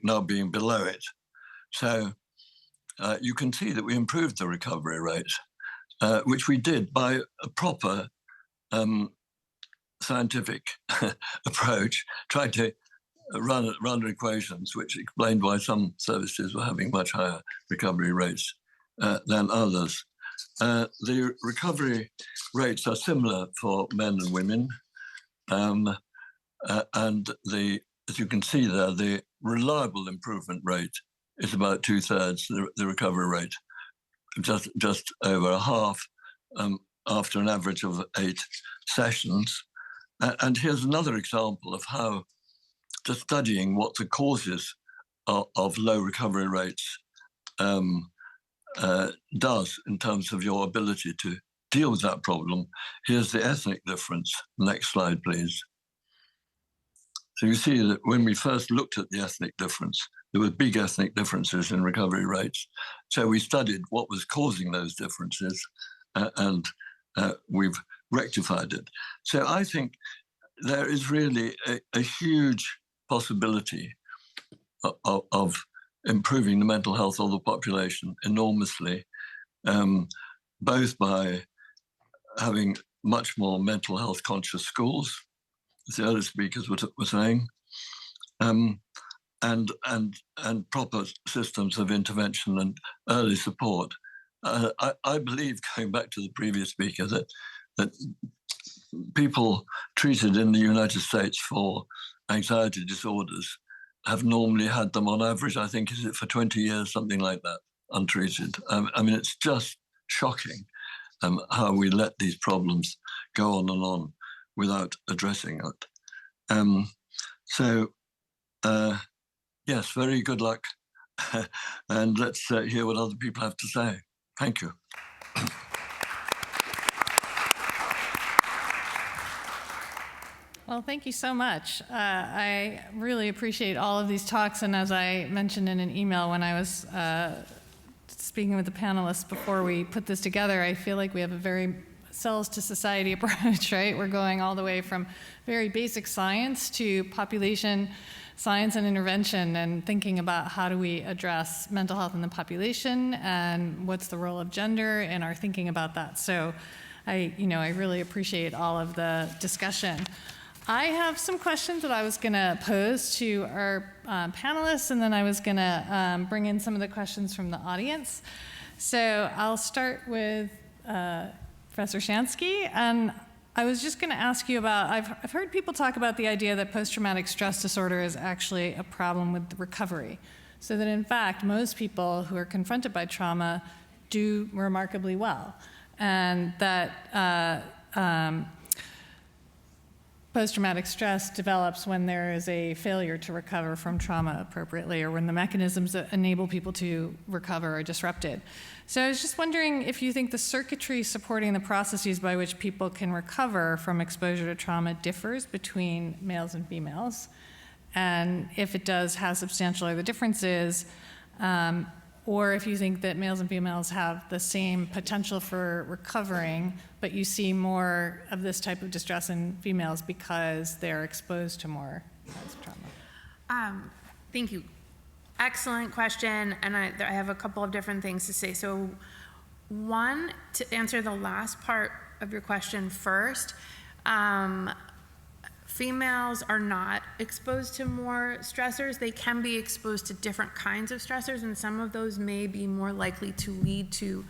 now being below it. So you can see that we improved the recovery rate, which we did by a proper scientific approach, trying to run equations which explained why some services were having much higher recovery rates than others. The recovery rates are similar for men and women, and as you can see there, the reliable improvement rate is about 2/3 the recovery rate, just over a half after an average of 8 sessions. And here's another example of how just studying what the causes of low recovery rates does in terms of your ability to deal with that problem. Here's the ethnic difference. Next slide, please. So you see that when we first looked at the ethnic difference, there were big ethnic differences in recovery rates. So we studied what was causing those differences, and we've rectified it. So I think there is really a huge possibility of improving the mental health of the population enormously, both by having much more mental health conscious schools, as the other speakers were saying, and proper systems of intervention and early support. I believe, going back to the previous speaker, that people treated in the United States for anxiety disorders have normally had them on average, I think, is it for 20 years, something like that, untreated. I mean, it's just shocking how we let these problems go on and on without addressing it. Yes, very good luck. And let's hear what other people have to say. Thank you. Well, thank you so much. I really appreciate all of these talks, and as I mentioned in an email when I was speaking with the panelists before we put this together, I feel like we have a very cells to society approach, right? We're going all the way from very basic science to population science and intervention, and thinking about how do we address mental health in the population and what's the role of gender in our thinking about that. So I really appreciate all of the discussion. I have some questions that I was going to pose to our panelists, and then I was going to bring in some of the questions from the audience. So I'll start with Professor Shansky, and I was just going to ask you about, I've heard people talk about the idea that post-traumatic stress disorder is actually a problem with recovery. So that in fact, most people who are confronted by trauma do remarkably well. And that post-traumatic stress develops when there is a failure to recover from trauma appropriately, or when the mechanisms that enable people to recover are disrupted. So I was just wondering if you think the circuitry supporting the processes by which people can recover from exposure to trauma differs between males and females, and if it does, how substantial are the differences, or if you think that males and females have the same potential for recovering, but you see more of this type of distress in females because they're exposed to more trauma. Thank you. Excellent question, and I have a couple of different things to say. So one, to answer the last part of your question first, females are not exposed to more stressors. They can be exposed to different kinds of stressors, and some of those may be more likely to lead to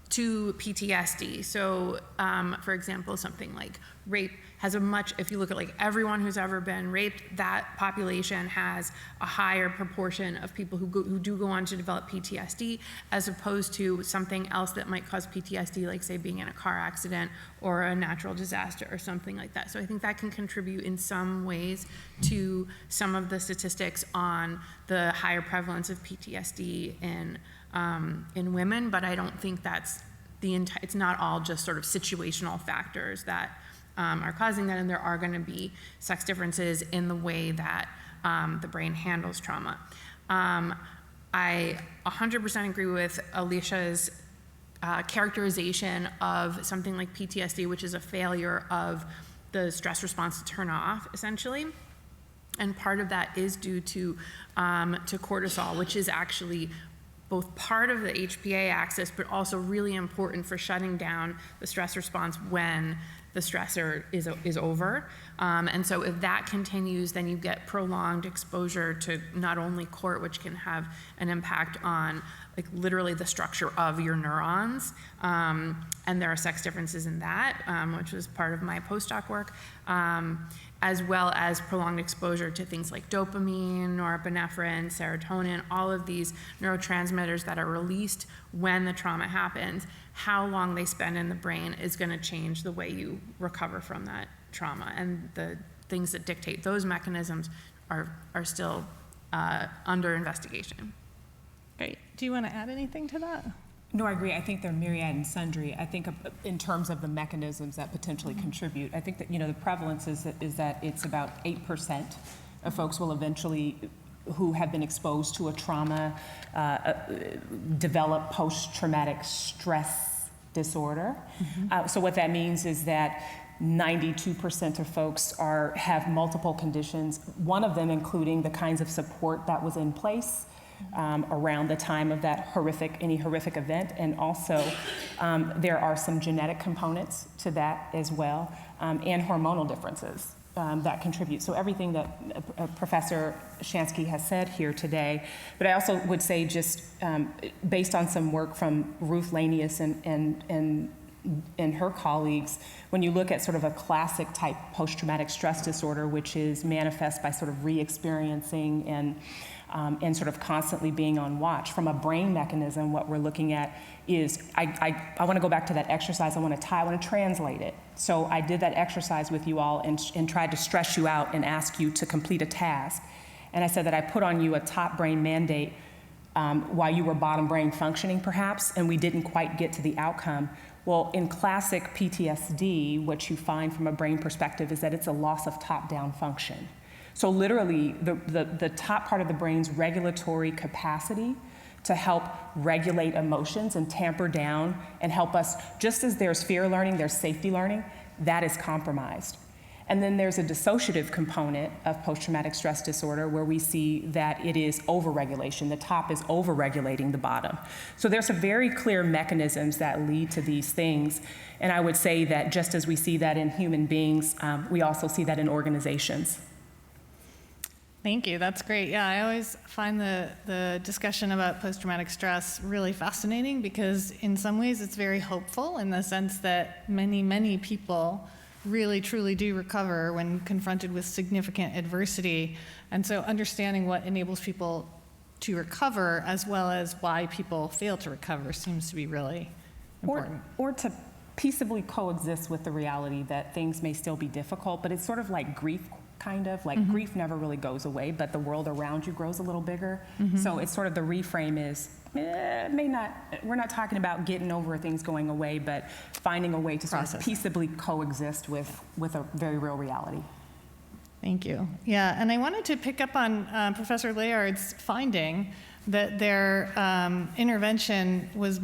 PTSD. So, for example, something like rape has if you look at like everyone who's ever been raped, that population has a higher proportion of people who do go on to develop PTSD, as opposed to something else that might cause PTSD, like say being in a car accident or a natural disaster or something like that. So I think that can contribute in some ways to some of the statistics on the higher prevalence of PTSD in women, but I don't think that's it's not all just sort of situational factors that are causing that, and there are going to be sex differences in the way that the brain handles trauma. I 100% agree with Alisha's characterization of something like PTSD, which is a failure of the stress response to turn off, essentially. And part of that is due to cortisol, which is actually both part of the HPA axis, but also really important for shutting down the stress response when the stressor is over. And so if that continues, then you get prolonged exposure to not only CORT, which can have an impact on like literally the structure of your neurons, and there are sex differences in that, which was part of my postdoc work, as well as prolonged exposure to things like dopamine, norepinephrine, serotonin, all of these neurotransmitters that are released when the trauma happens. How long they spend in the brain is going to change the way you recover from that trauma, and the things that dictate those mechanisms are still under investigation. Great. Do you want to add anything to that? No, I agree. I think they're myriad and sundry. I think in terms of the mechanisms that potentially contribute, I think that, the prevalence is that it's about 8% of folks will eventually, who have been exposed to a trauma, develop post-traumatic stress disorder. So what that means is that 92% of folks have multiple conditions, one of them including the kinds of support that was in place around the time of that any horrific event. And also there are some genetic components to that as well, and hormonal differences that contribute. So everything that Professor Shansky has said here today, but I also would say just based on some work from Ruth Lanius and her colleagues, when you look at sort of a classic type post-traumatic stress disorder, which is manifest by sort of re-experiencing and sort of constantly being on watch. From a brain mechanism, what we're looking at is, I want to go back to that exercise. I want to translate it. So I did that exercise with you all and tried to stress you out and ask you to complete a task. And I said that I put on you a top brain mandate while you were bottom brain functioning perhaps, and we didn't quite get to the outcome. Well, in classic PTSD, what you find from a brain perspective is that it's a loss of top-down function. So literally, the top part of the brain's regulatory capacity to help regulate emotions and tamper down and help us, just as there's fear learning, there's safety learning, that is compromised. And then there's a dissociative component of post-traumatic stress disorder where we see that it is overregulation. The top is overregulating the bottom. So there's some very clear mechanisms that lead to these things. And I would say that just as we see that in human beings, we also see that in organizations. Thank you. That's great. Yeah, I always find the discussion about post-traumatic stress really fascinating because in some ways it's very hopeful in the sense that many, many people really truly do recover when confronted with significant adversity. And so understanding what enables people to recover as well as why people fail to recover seems to be really important. Or to peaceably coexist with the reality that things may still be difficult, but it's sort of like grief, kind of like grief never really goes away, but the world around you grows a little bigger. So it's sort of the reframe is, we're not talking about getting over things going away, but finding a way to sort of peaceably coexist with a very real reality. Thank you. Yeah, and I wanted to pick up on Professor Layard's finding that their intervention was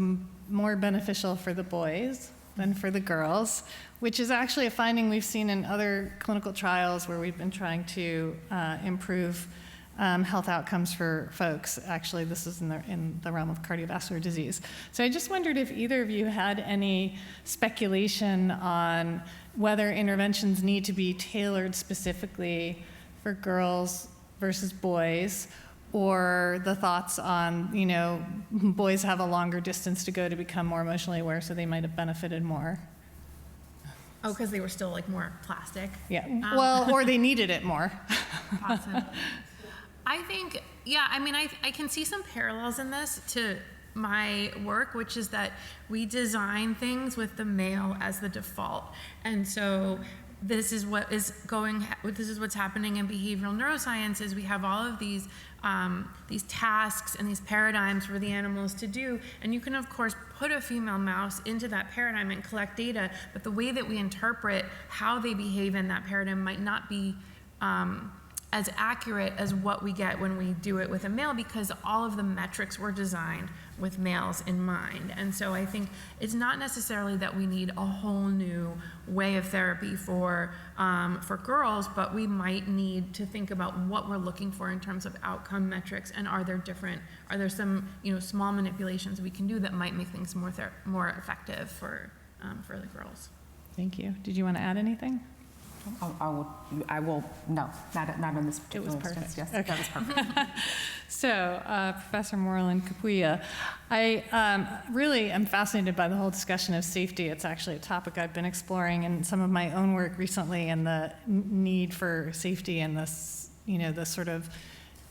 more beneficial for the boys than for the girls, which is actually a finding we've seen in other clinical trials where we've been trying to improve health outcomes for folks. Actually, this is in the realm of cardiovascular disease. So I just wondered if either of you had any speculation on whether interventions need to be tailored specifically for girls versus boys, or the thoughts on, boys have a longer distance to go to become more emotionally aware, so they might have benefited more. Oh, because they were still like more plastic? Yeah, well, or they needed it more. Awesome. I think, I can see some parallels in this to my work, which is that we design things with the male as the default. And so this is what's happening in behavioral neuroscience is we have all of these tasks and these paradigms for the animals to do, and you can of course put a female mouse into that paradigm and collect data, but the way that we interpret how they behave in that paradigm might not be as accurate as what we get when we do it with a male, because all of the metrics were designed with males in mind. And so I think it's not necessarily that we need a whole new way of therapy for girls, but we might need to think about what we're looking for in terms of outcome metrics, and are there some small manipulations we can do that might make things more effective for the girls. Thank you. Did you want to add anything? I will, no, not on this particular perfect. instance. Yes, Okay. that was perfect. So, Professor Moreland-Capuia, I really am fascinated by the whole discussion of safety. It's actually a topic I've been exploring in some of my own work recently, and the need for safety and this, the sort of,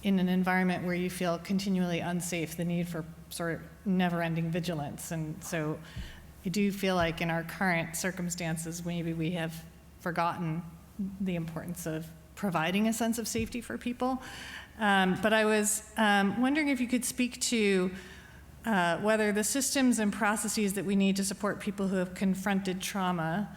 in an environment where you feel continually unsafe, the need for sort of never-ending vigilance. And so I do feel like in our current circumstances, maybe we have forgotten the importance of providing a sense of safety for people. But I was wondering if you could speak to whether the systems and processes that we need to support people who have confronted trauma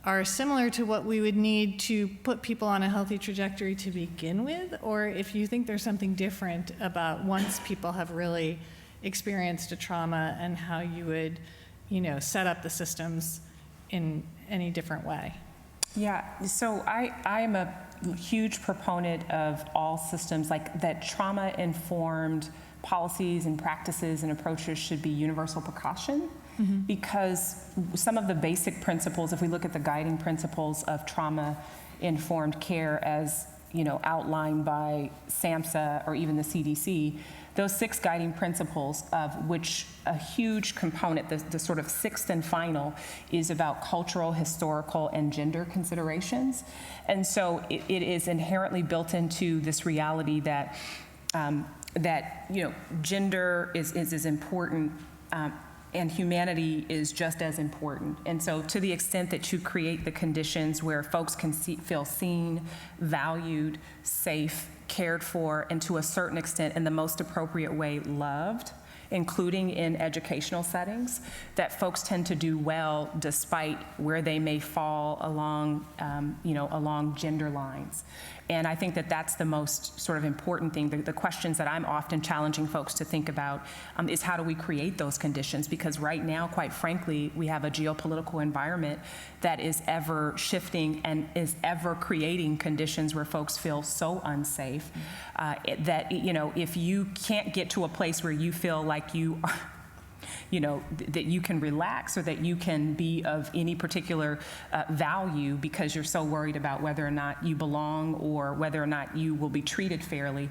are similar to what we would need to put people on a healthy trajectory to begin with, or if you think there's something different about once people have really experienced a trauma and how you would, set up the systems in any different way. Yeah, so I am a huge proponent of all systems, like that trauma-informed policies and practices and approaches should be universal precaution, because some of the basic principles, if we look at the guiding principles of trauma-informed care as outlined by SAMHSA or even the CDC, those 6 guiding principles, of which a huge component, the sort of 6th and final, is about cultural, historical, and gender considerations. And so it is inherently built into this reality that gender is as important, and humanity is just as important. And so to the extent that you create the conditions where folks can feel seen, valued, safe, cared for, and to a certain extent in the most appropriate way loved, including in educational settings, that folks tend to do well despite where they may fall along, along gender lines. And I think that that's the most sort of important thing. The questions that I'm often challenging folks to think about is how do we create those conditions? Because right now, quite frankly, we have a geopolitical environment that is ever shifting and is ever creating conditions where folks feel so unsafe that, if you can't get to a place where you feel like you are, that you can relax or that you can be of any particular value because you're so worried about whether or not you belong or whether or not you will be treated fairly,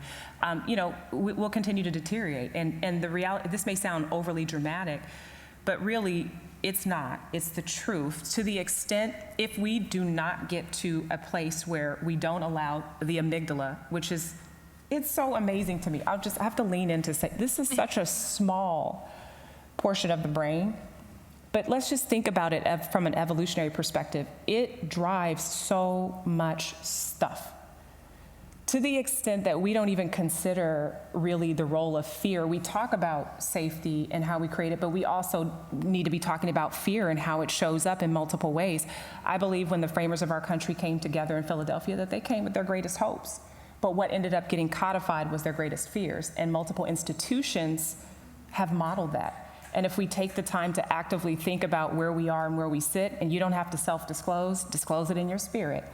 we'll continue to deteriorate. And the reality, this may sound overly dramatic, but really it's not. It's the truth. To the extent, if we do not get to a place where we don't allow the amygdala, which is, it's so amazing to me. I have to lean in to say, this is such a small portion of the brain, but let's just think about it from an evolutionary perspective. It drives so much stuff. To the extent that we don't even consider really the role of fear. We talk about safety and how we create it, but we also need to be talking about fear and how it shows up in multiple ways. I believe when the framers of our country came together in Philadelphia that they came with their greatest hopes, but what ended up getting codified was their greatest fears, and multiple institutions have modeled that. And if we take the time to actively think about where we are and where we sit, and you don't have to self-disclose, disclose it in your spirit.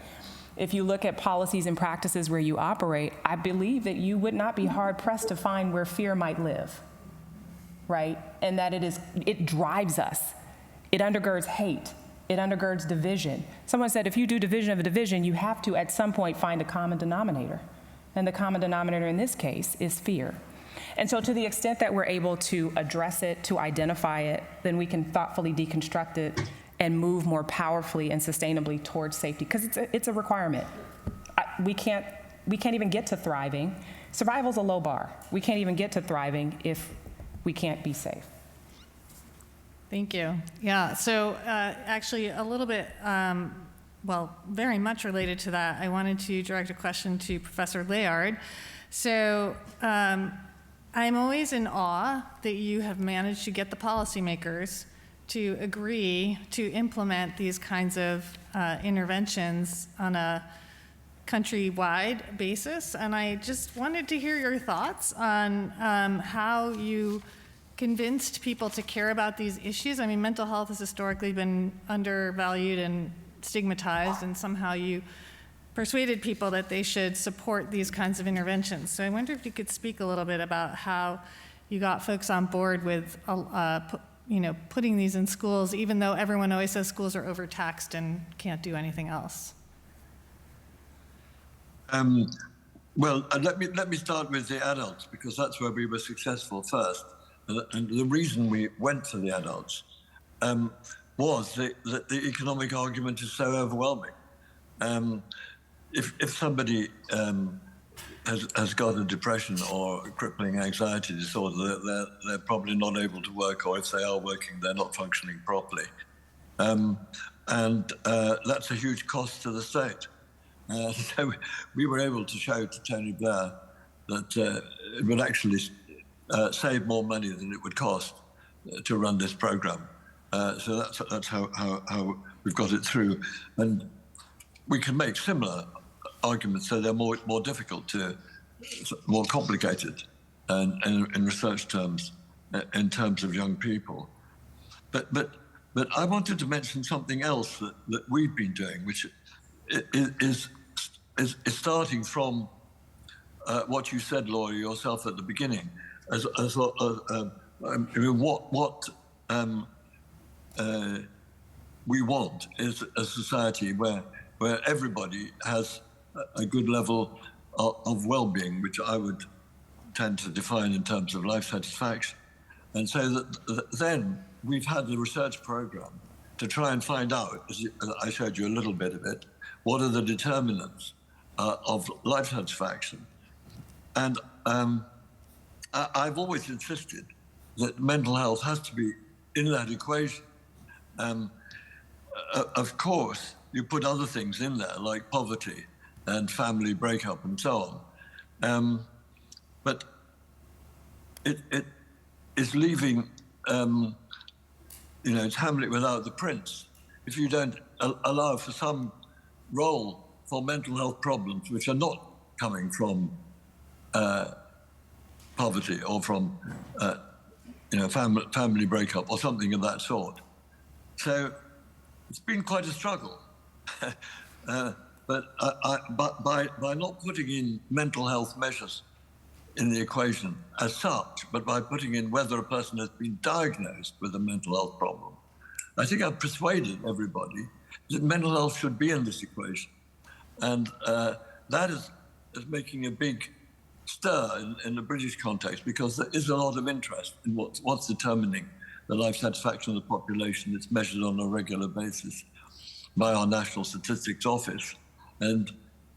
If you look at policies and practices where you operate, I believe that you would not be hard-pressed to find where fear might live, right? And that it drives us. It undergirds hate. It undergirds division. Someone said if you do division of a division, you have to at some point find a common denominator. And the common denominator in this case is fear. And so to the extent that we're able to address it, to identify it, then we can thoughtfully deconstruct it and move more powerfully and sustainably towards safety, because it's a requirement. We can't even get to thriving. Survival's a low bar. We can't even get to thriving if we can't be safe. Thank you. Yeah, so actually a little bit, very much related to that, I wanted to direct a question to Professor Layard. So I'm always in awe that you have managed to get the policymakers to agree to implement these kinds of interventions on a countrywide basis. And I just wanted to hear your thoughts on how you convinced people to care about these issues. I mean, mental health has historically been undervalued and stigmatized, and somehow you persuaded people that they should support these kinds of interventions. So I wonder if you could speak a little bit about how you got folks on board with putting these in schools, even though everyone always says schools are overtaxed and can't do anything else. Let me start with the adults, because that's where we were successful first. And the reason we went to the adults was that the economic argument is so overwhelming. If somebody has got a depression or a crippling anxiety disorder, they're probably not able to work, or if they are working, they're not functioning properly. That's a huge cost to the state. So we were able to show to Tony Blair that it would actually save more money than it would cost to run this program. So that's how we've got it through. And we can make similar arguments, so they're more difficult more complicated in research terms, in terms of young people. But I wanted to mention something else that we've been doing, which is starting from what you said, Laura, yourself at the beginning, what we want is a society where everybody has a good level of well-being, which I would tend to define in terms of life satisfaction. And so that then we've had the research program to try and find out, as I showed you a little bit of it, what are the determinants of life satisfaction. And I've always insisted that mental health has to be in that equation. Of course, you put other things in there, like poverty and family breakup and so on. But it is leaving, it's Hamlet without the prince. If you don't allow for some role for mental health problems which are not coming from poverty or from family breakup or something of that sort. So it's been quite a struggle. But by not putting in mental health measures in the equation as such, but by putting in whether a person has been diagnosed with a mental health problem, I think I've persuaded everybody that mental health should be in this equation. And that is making a big stir in the British context, because there is a lot of interest in what's determining the life satisfaction of the population. It's measured on a regular basis by our National Statistics Office. And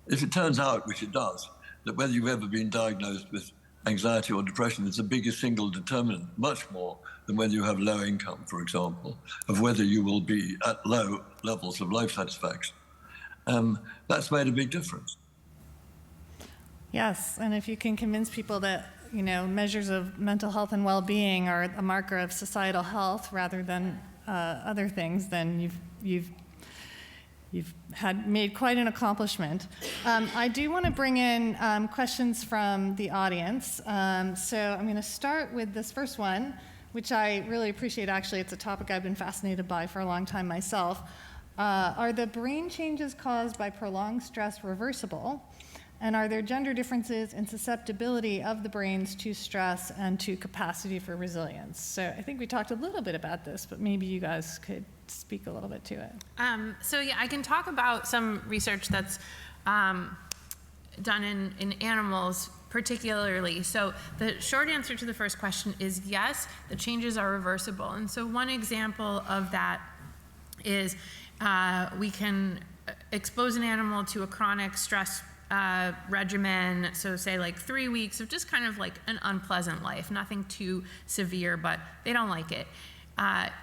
if it turns out, which it does, that whether you've ever been diagnosed with anxiety or depression is the biggest single determinant, much more than whether you have low income, for example, of whether you will be at low levels of life satisfaction. That's made a big difference. Yes, and if you can convince people that, measures of mental health and well-being are a marker of societal health rather than other things, then you've made quite an accomplishment. I do want to bring in questions from the audience. So I'm going to start with this first one, which I really appreciate. Actually, it's a topic I've been fascinated by for a long time myself. Are the brain changes caused by prolonged stress reversible? And are there gender differences in susceptibility of the brains to stress and to capacity for resilience? So I think we talked a little bit about this, but maybe you guys could speak a little bit to it. I can talk about some research that's done in animals particularly. So the short answer to the first question is yes, the changes are reversible. And so one example of that is we can expose an animal to a chronic stress regimen, so say like 3 weeks of just kind of like an unpleasant life, nothing too severe, but they don't like it.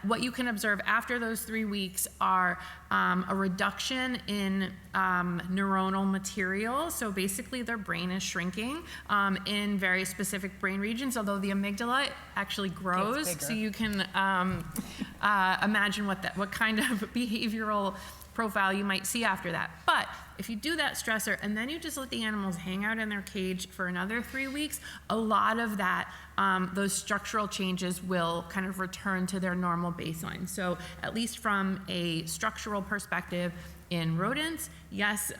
What you can observe after those 3 weeks are a reduction in neuronal material. So basically their brain is shrinking in very specific brain regions, although the amygdala actually grows. So you can imagine what kind of behavioral profile you might see after that. But if you do that stressor and then you just let the animals hang out in their cage for another 3 weeks, a lot of that, those structural changes will kind of return to their normal baseline. So at least from a structural perspective in rodents, yes,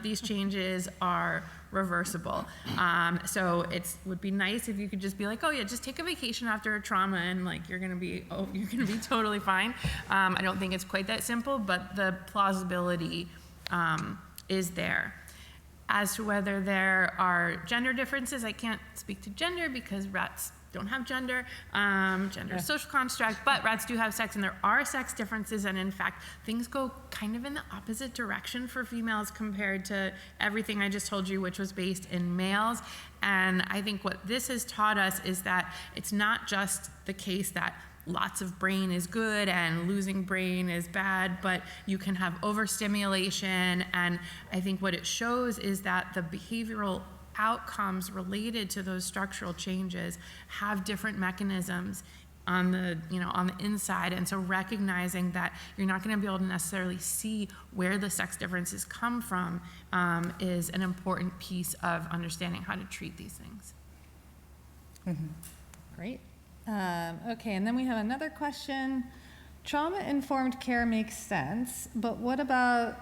these changes are reversible. So it would be nice if you could just be like, oh yeah, just take a vacation after a trauma and like you're gonna be totally fine. I don't think it's quite that simple, but the plausibility is there. as to whether there are gender differences. I can't speak to gender because rats don't have gender. Gender is a social construct, but rats do have sex, and there are sex differences, and in fact, things go kind of in the opposite direction for females compared to everything I just told you, which was based in males. And I think what this has taught us is that it's not just the case that lots of brain is good and losing brain is bad, but you can have overstimulation. And I think what it shows is that the behavioral outcomes related to those structural changes have different mechanisms on the, on the inside. And so recognizing that you're not going to be able to necessarily see where the sex differences come from is an important piece of understanding how to treat these things. Mm-hmm. Great. Okay, and then we have another question. Trauma-informed care makes sense, but what about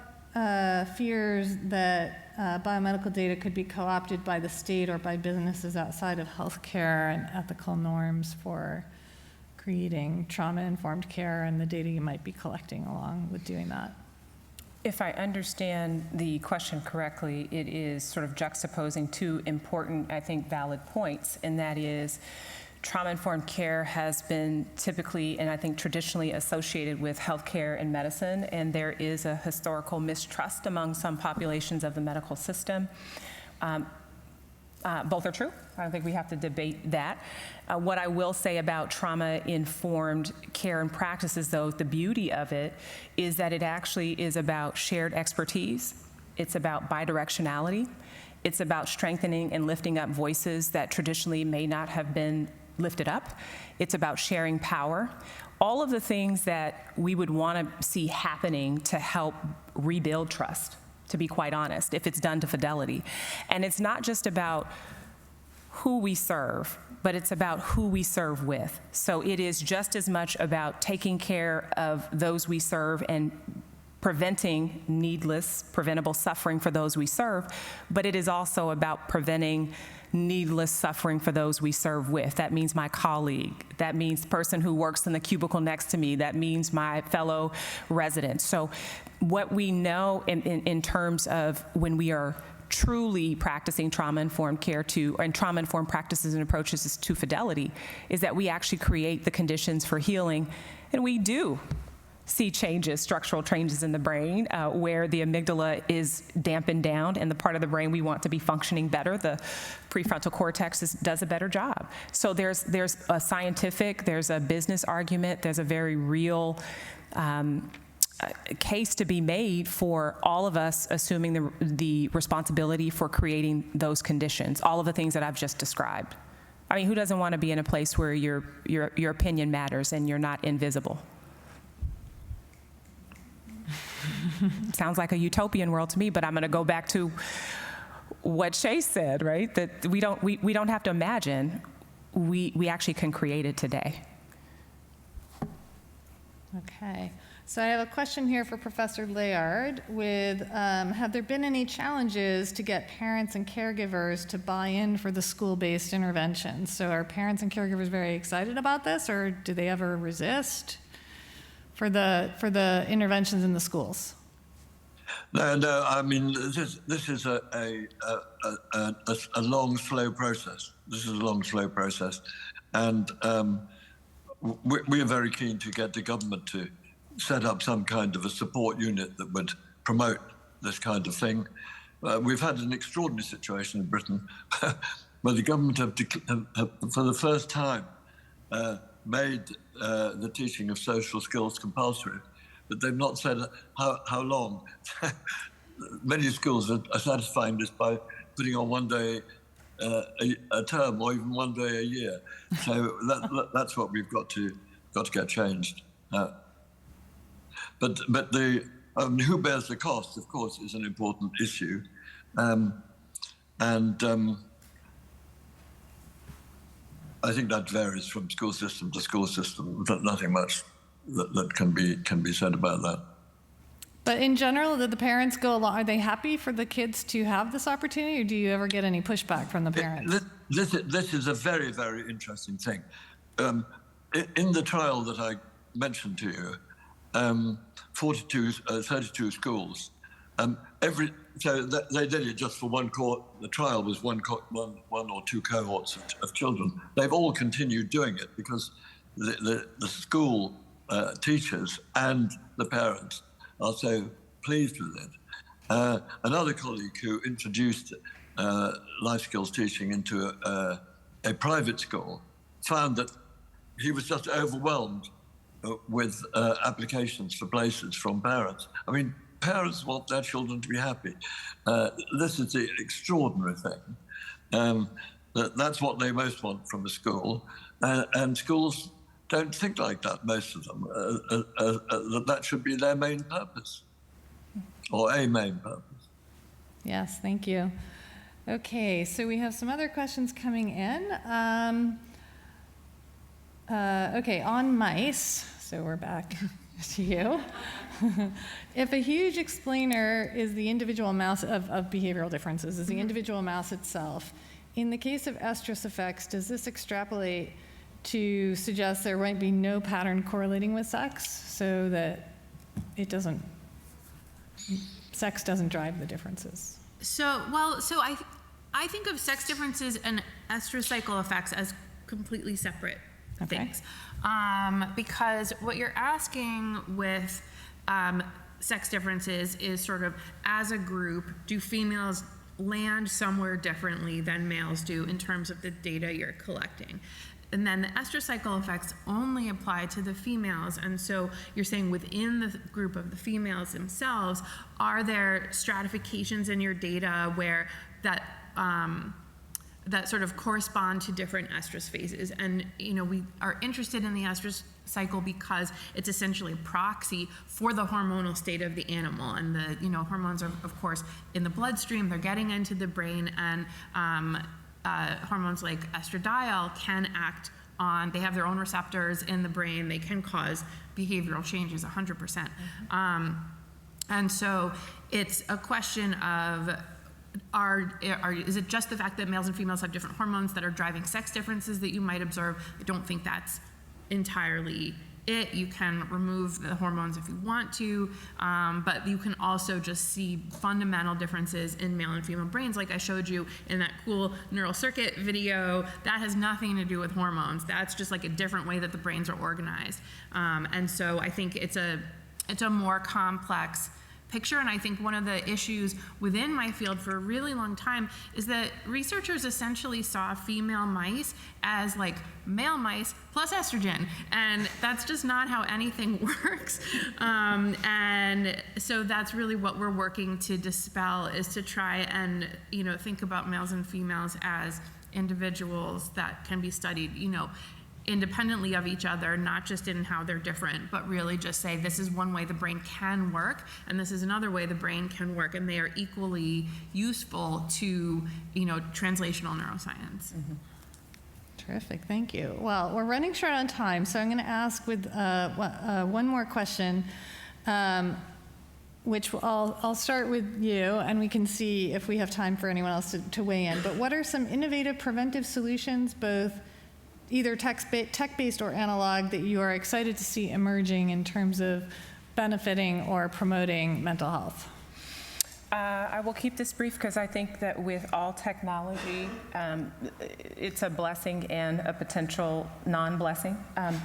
fears that biomedical data could be co-opted by the state or by businesses outside of healthcare and ethical norms for creating trauma-informed care and the data you might be collecting along with doing that? If I understand the question correctly, it is sort of juxtaposing two important, I think, valid points, and that is trauma-informed care has been typically and I think traditionally associated with healthcare and medicine, and there is a historical mistrust among some populations of the medical system. Both are true. I don't think we have to debate that. What I will say about trauma-informed care and practices, though, the beauty of it is that it actually is about shared expertise. It's about bidirectionality. It's about strengthening and lifting up voices that traditionally may not have been lifted up. It's about sharing power. All of the things that we would want to see happening to help rebuild trust, to be quite honest, if it's done to fidelity. And it's not just about who we serve, but it's about who we serve with. So it is just as much about taking care of those we serve and preventing needless, preventable suffering for those we serve, but it is also about preventing needless suffering for those we serve with. That means my colleague. That means the person who works in the cubicle next to me. That means my fellow residents. So what we know in terms of when we are truly practicing trauma-informed care and trauma-informed practices and approaches to fidelity is that we actually create the conditions for healing, and we do see changes, structural changes in the brain where the amygdala is dampened down and the part of the brain we want to be functioning better, the prefrontal cortex does a better job. So there's a scientific, there's a business argument, there's a very real case to be made for all of us assuming the responsibility for creating those conditions, all of the things that I've just described. I mean, who doesn't want to be in a place where your opinion matters and you're not invisible? Sounds like a utopian world to me, but I'm going to go back to what Shay said, right? That we don't have to imagine. We actually can create it today. Okay. So I have a question here for Professor Layard with, have there been any challenges to get parents and caregivers to buy in for the school-based interventions? So are parents and caregivers very excited about this, or do they ever resist for the interventions in the schools? No. I mean, this is a long, slow process. This is a long, slow process, and we are very keen to get the government to set up some kind of a support unit that would promote this kind of thing. We've had an extraordinary situation in Britain where the government have for the first time, made the teaching of social skills compulsory, but they've not said how long. Many schools are satisfying this by putting on one day a term or even one day a year. So that's what we've got to get changed. But who bears the cost, of course, is an important issue. I think that varies from school system to school system. Nothing much that can be said about that. But in general, did the parents go along? Are they happy for the kids to have this opportunity, or do you ever get any pushback from the parents? This is a very, very interesting thing. In the trial that I mentioned to you, 32 schools They did it just for one cohort. The trial was one or two cohorts of children. They've all continued doing it because the school teachers and the parents are so pleased with it. Another colleague who introduced life skills teaching into a private school found that he was just overwhelmed with applications for places from parents. I mean, parents want their children to be happy. This is the extraordinary thing. That's what they most want from a school. And schools don't think like that, most of them. That should be their main purpose, or a main purpose. Yes, thank you. Okay, so we have some other questions coming in. Okay, on mice, so we're back to you. If a huge explainer is the individual mouse of behavioral differences, is the individual mouse itself, in the case of estrus effects, does this extrapolate to suggest there might be no pattern correlating with sex, so that sex doesn't drive the differences? I think of sex differences and estrous cycle effects as completely separate things. Because what you're asking with sex differences is sort of, as a group, do females land somewhere differently than males do in terms of the data you're collecting? And then the estrous cycle effects only apply to the females. And so you're saying within the group of the females themselves, are there stratifications in your data where that sort of correspond to different estrus phases? And we are interested in the estrus cycle because it's essentially a proxy for the hormonal state of the animal. And the hormones are, of course, in the bloodstream, they're getting into the brain, and hormones like estradiol can act on, they have their own receptors in the brain, they can cause behavioral changes 100%. And so it's a question of, is it just the fact that males and females have different hormones that are driving sex differences that you might observe? I don't think that's entirely it. You can remove the hormones if you want to, but you can also just see fundamental differences in male and female brains, like I showed you in that cool neural circuit video. That has nothing to do with hormones. That's just like a different way that the brains are organized. And so I think it's a more complex picture. And I think one of the issues within my field for a really long time is that researchers essentially saw female mice as like male mice plus estrogen. And that's just not how anything works. And so that's really what we're working to dispel, is to try and, think about males and females as individuals that can be studied, independently of each other, not just in how they're different, but really just say this is one way the brain can work, and this is another way the brain can work, and they are equally useful to, translational neuroscience. Mm-hmm. Terrific, thank you. Well, we're running short on time, so I'm going to ask with one more question, which I'll start with you, and we can see if we have time for anyone else to weigh in. But what are some innovative preventive solutions, both either tech-based or analog, that you are excited to see emerging in terms of benefiting or promoting mental health? I will keep this brief because I think that with all technology, it's a blessing and a potential non-blessing.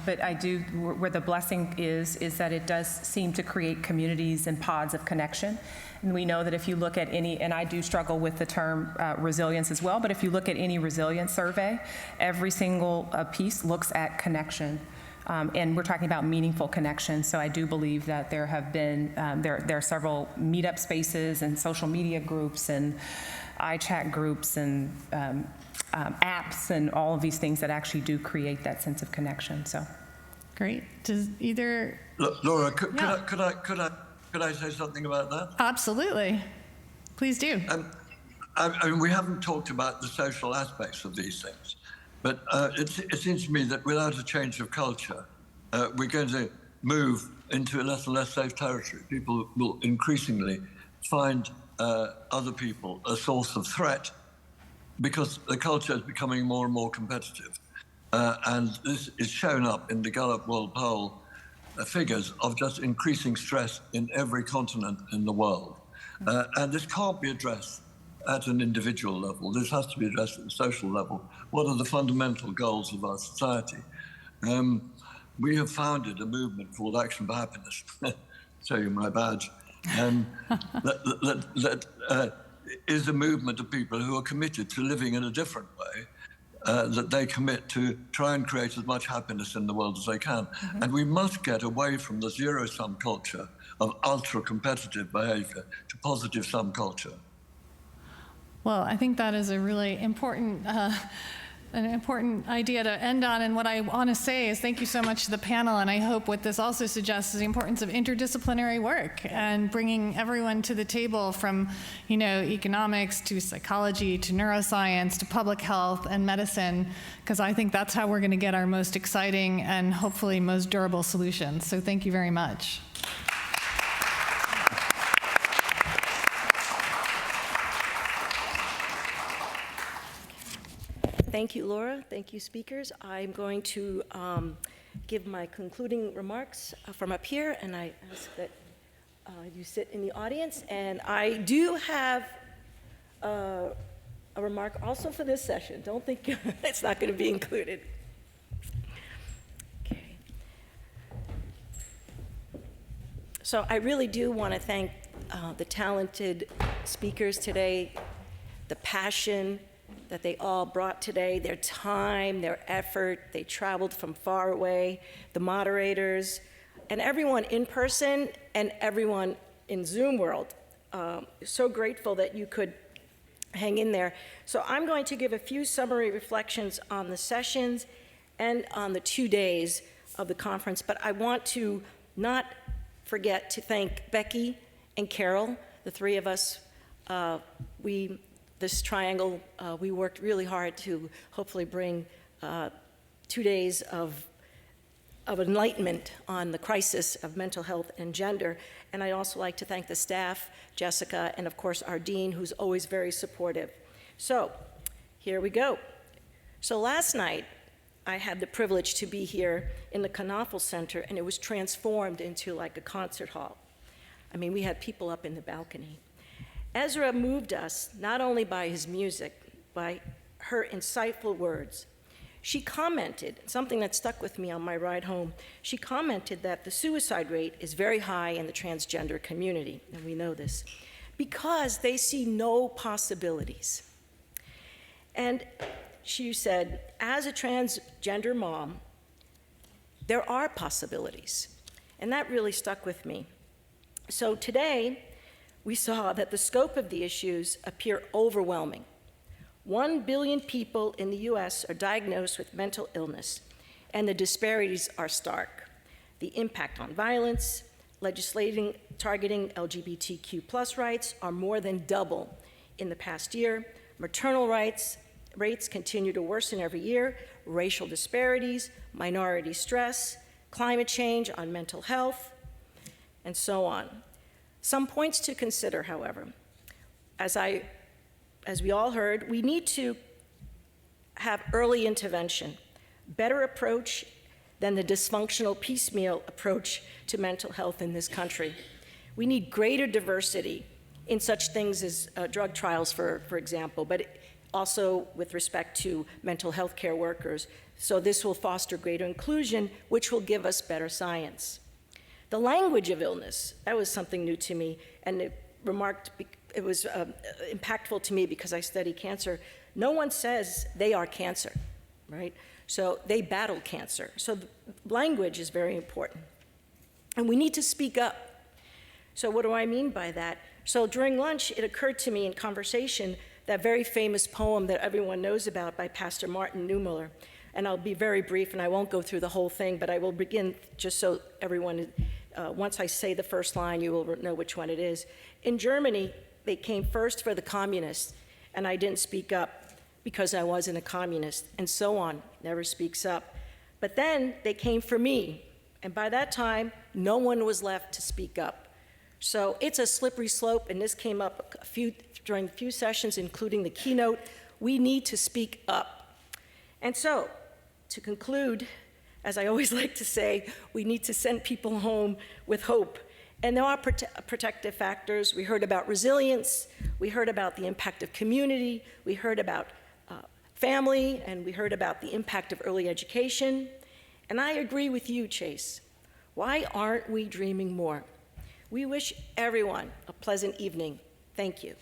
But where the blessing is that it does seem to create communities and pods of connection. And we know that if you look at any, and I do struggle with the term resilience as well, but if you look at any resilience survey, every single piece looks at connection. And we're talking about meaningful connection. So I do believe that there have been, there are several meetup spaces and social media groups and iChat groups and apps and all of these things that actually do create that sense of connection. So, great. Does either Laura, could I say something about that? Absolutely. Please do. I mean, we haven't talked about the social aspects of these things. But it seems to me that without a change of culture, we're going to move into less and less safe territory. People will increasingly find other people a source of threat because the culture is becoming more and more competitive. And this is shown up in the Gallup World Poll figures of just increasing stress in every continent in the world. And this can't be addressed at an individual level. This has to be addressed at the social level. What are the fundamental goals of our society? We have founded a movement called Action for Happiness. Show you my badge. That is a movement of people who are committed to living in a different way, that they commit to try and create as much happiness in the world as they can. And we must get away from the zero-sum culture of ultra-competitive behavior to positive-sum culture. Well, I think that is a really important an important idea to end on. And what I want to say is thank you so much to the panel. And I hope what this also suggests is the importance of interdisciplinary work and bringing everyone to the table, from, economics to psychology to neuroscience to public health and medicine, because I think that's how we're going to get our most exciting and hopefully most durable solutions. So thank you very much. Thank you, Laura. Thank you, speakers. I'm going to give my concluding remarks from up here, and I ask that you sit in the audience. And I do have a remark also for this session. Don't think it's not going to be included. Okay. So I really do want to thank the talented speakers today, the passion that they all brought today, their time, their effort. They traveled from far away, the moderators, and everyone in person and everyone in Zoom world. So grateful that you could hang in there. So I'm going to give a few summary reflections on the sessions and on the 2 days of the conference, but I want to not forget to thank Becky and Carol, the three of us. This triangle, we worked really hard to hopefully bring 2 days of enlightenment on the crisis of mental health and gender. And I'd also like to thank the staff, Jessica, and of course our dean, who's always very supportive. So here we go. So last night, I had the privilege to be here in the Knopfel Center, and it was transformed into like a concert hall. I mean, we had people up in the balcony. Ezra moved us not only by his music, by her insightful words. She commented, something that stuck with me on my ride home, she commented that the suicide rate is very high in the transgender community, and we know this, because they see no possibilities. And she said, as a transgender mom, there are possibilities. And that really stuck with me. So today, we saw that the scope of the issues appear overwhelming. 1 billion people in the US are diagnosed with mental illness, and the disparities are stark. The impact on violence, legislating targeting LGBTQ+ rights are more than double in the past year. Maternal rates continue to worsen every year. Racial disparities, minority stress, climate change on mental health, and so on. Some points to consider, however. As we all heard, we need to have early intervention, better approach than the dysfunctional piecemeal approach to mental health in this country. We need greater diversity in such things as drug trials, for example, but also with respect to mental health care workers. So this will foster greater inclusion, which will give us better science. The language of illness, that was something new to me, and it was impactful to me because I study cancer. No one says they are cancer, right? So they battle cancer. So the language is very important. And we need to speak up. So what do I mean by that? So during lunch, it occurred to me in conversation that very famous poem that everyone knows about by Pastor Martin Niemöller. And I'll be very brief, and I won't go through the whole thing, but I will begin just so everyone, once I say the first line, you will know which one it is. In Germany, they came first for the communists, and I didn't speak up because I wasn't a communist, and so on, never speaks up. But then they came for me, and by that time, no one was left to speak up. So it's a slippery slope, and this came up during a few sessions, including the keynote. We need to speak up. And so, to conclude, as I always like to say, we need to send people home with hope. And there are protective factors. We heard about resilience, we heard about the impact of community, we heard about family, and we heard about the impact of early education. And I agree with you, Chase. Why aren't we dreaming more? We wish everyone a pleasant evening. Thank you.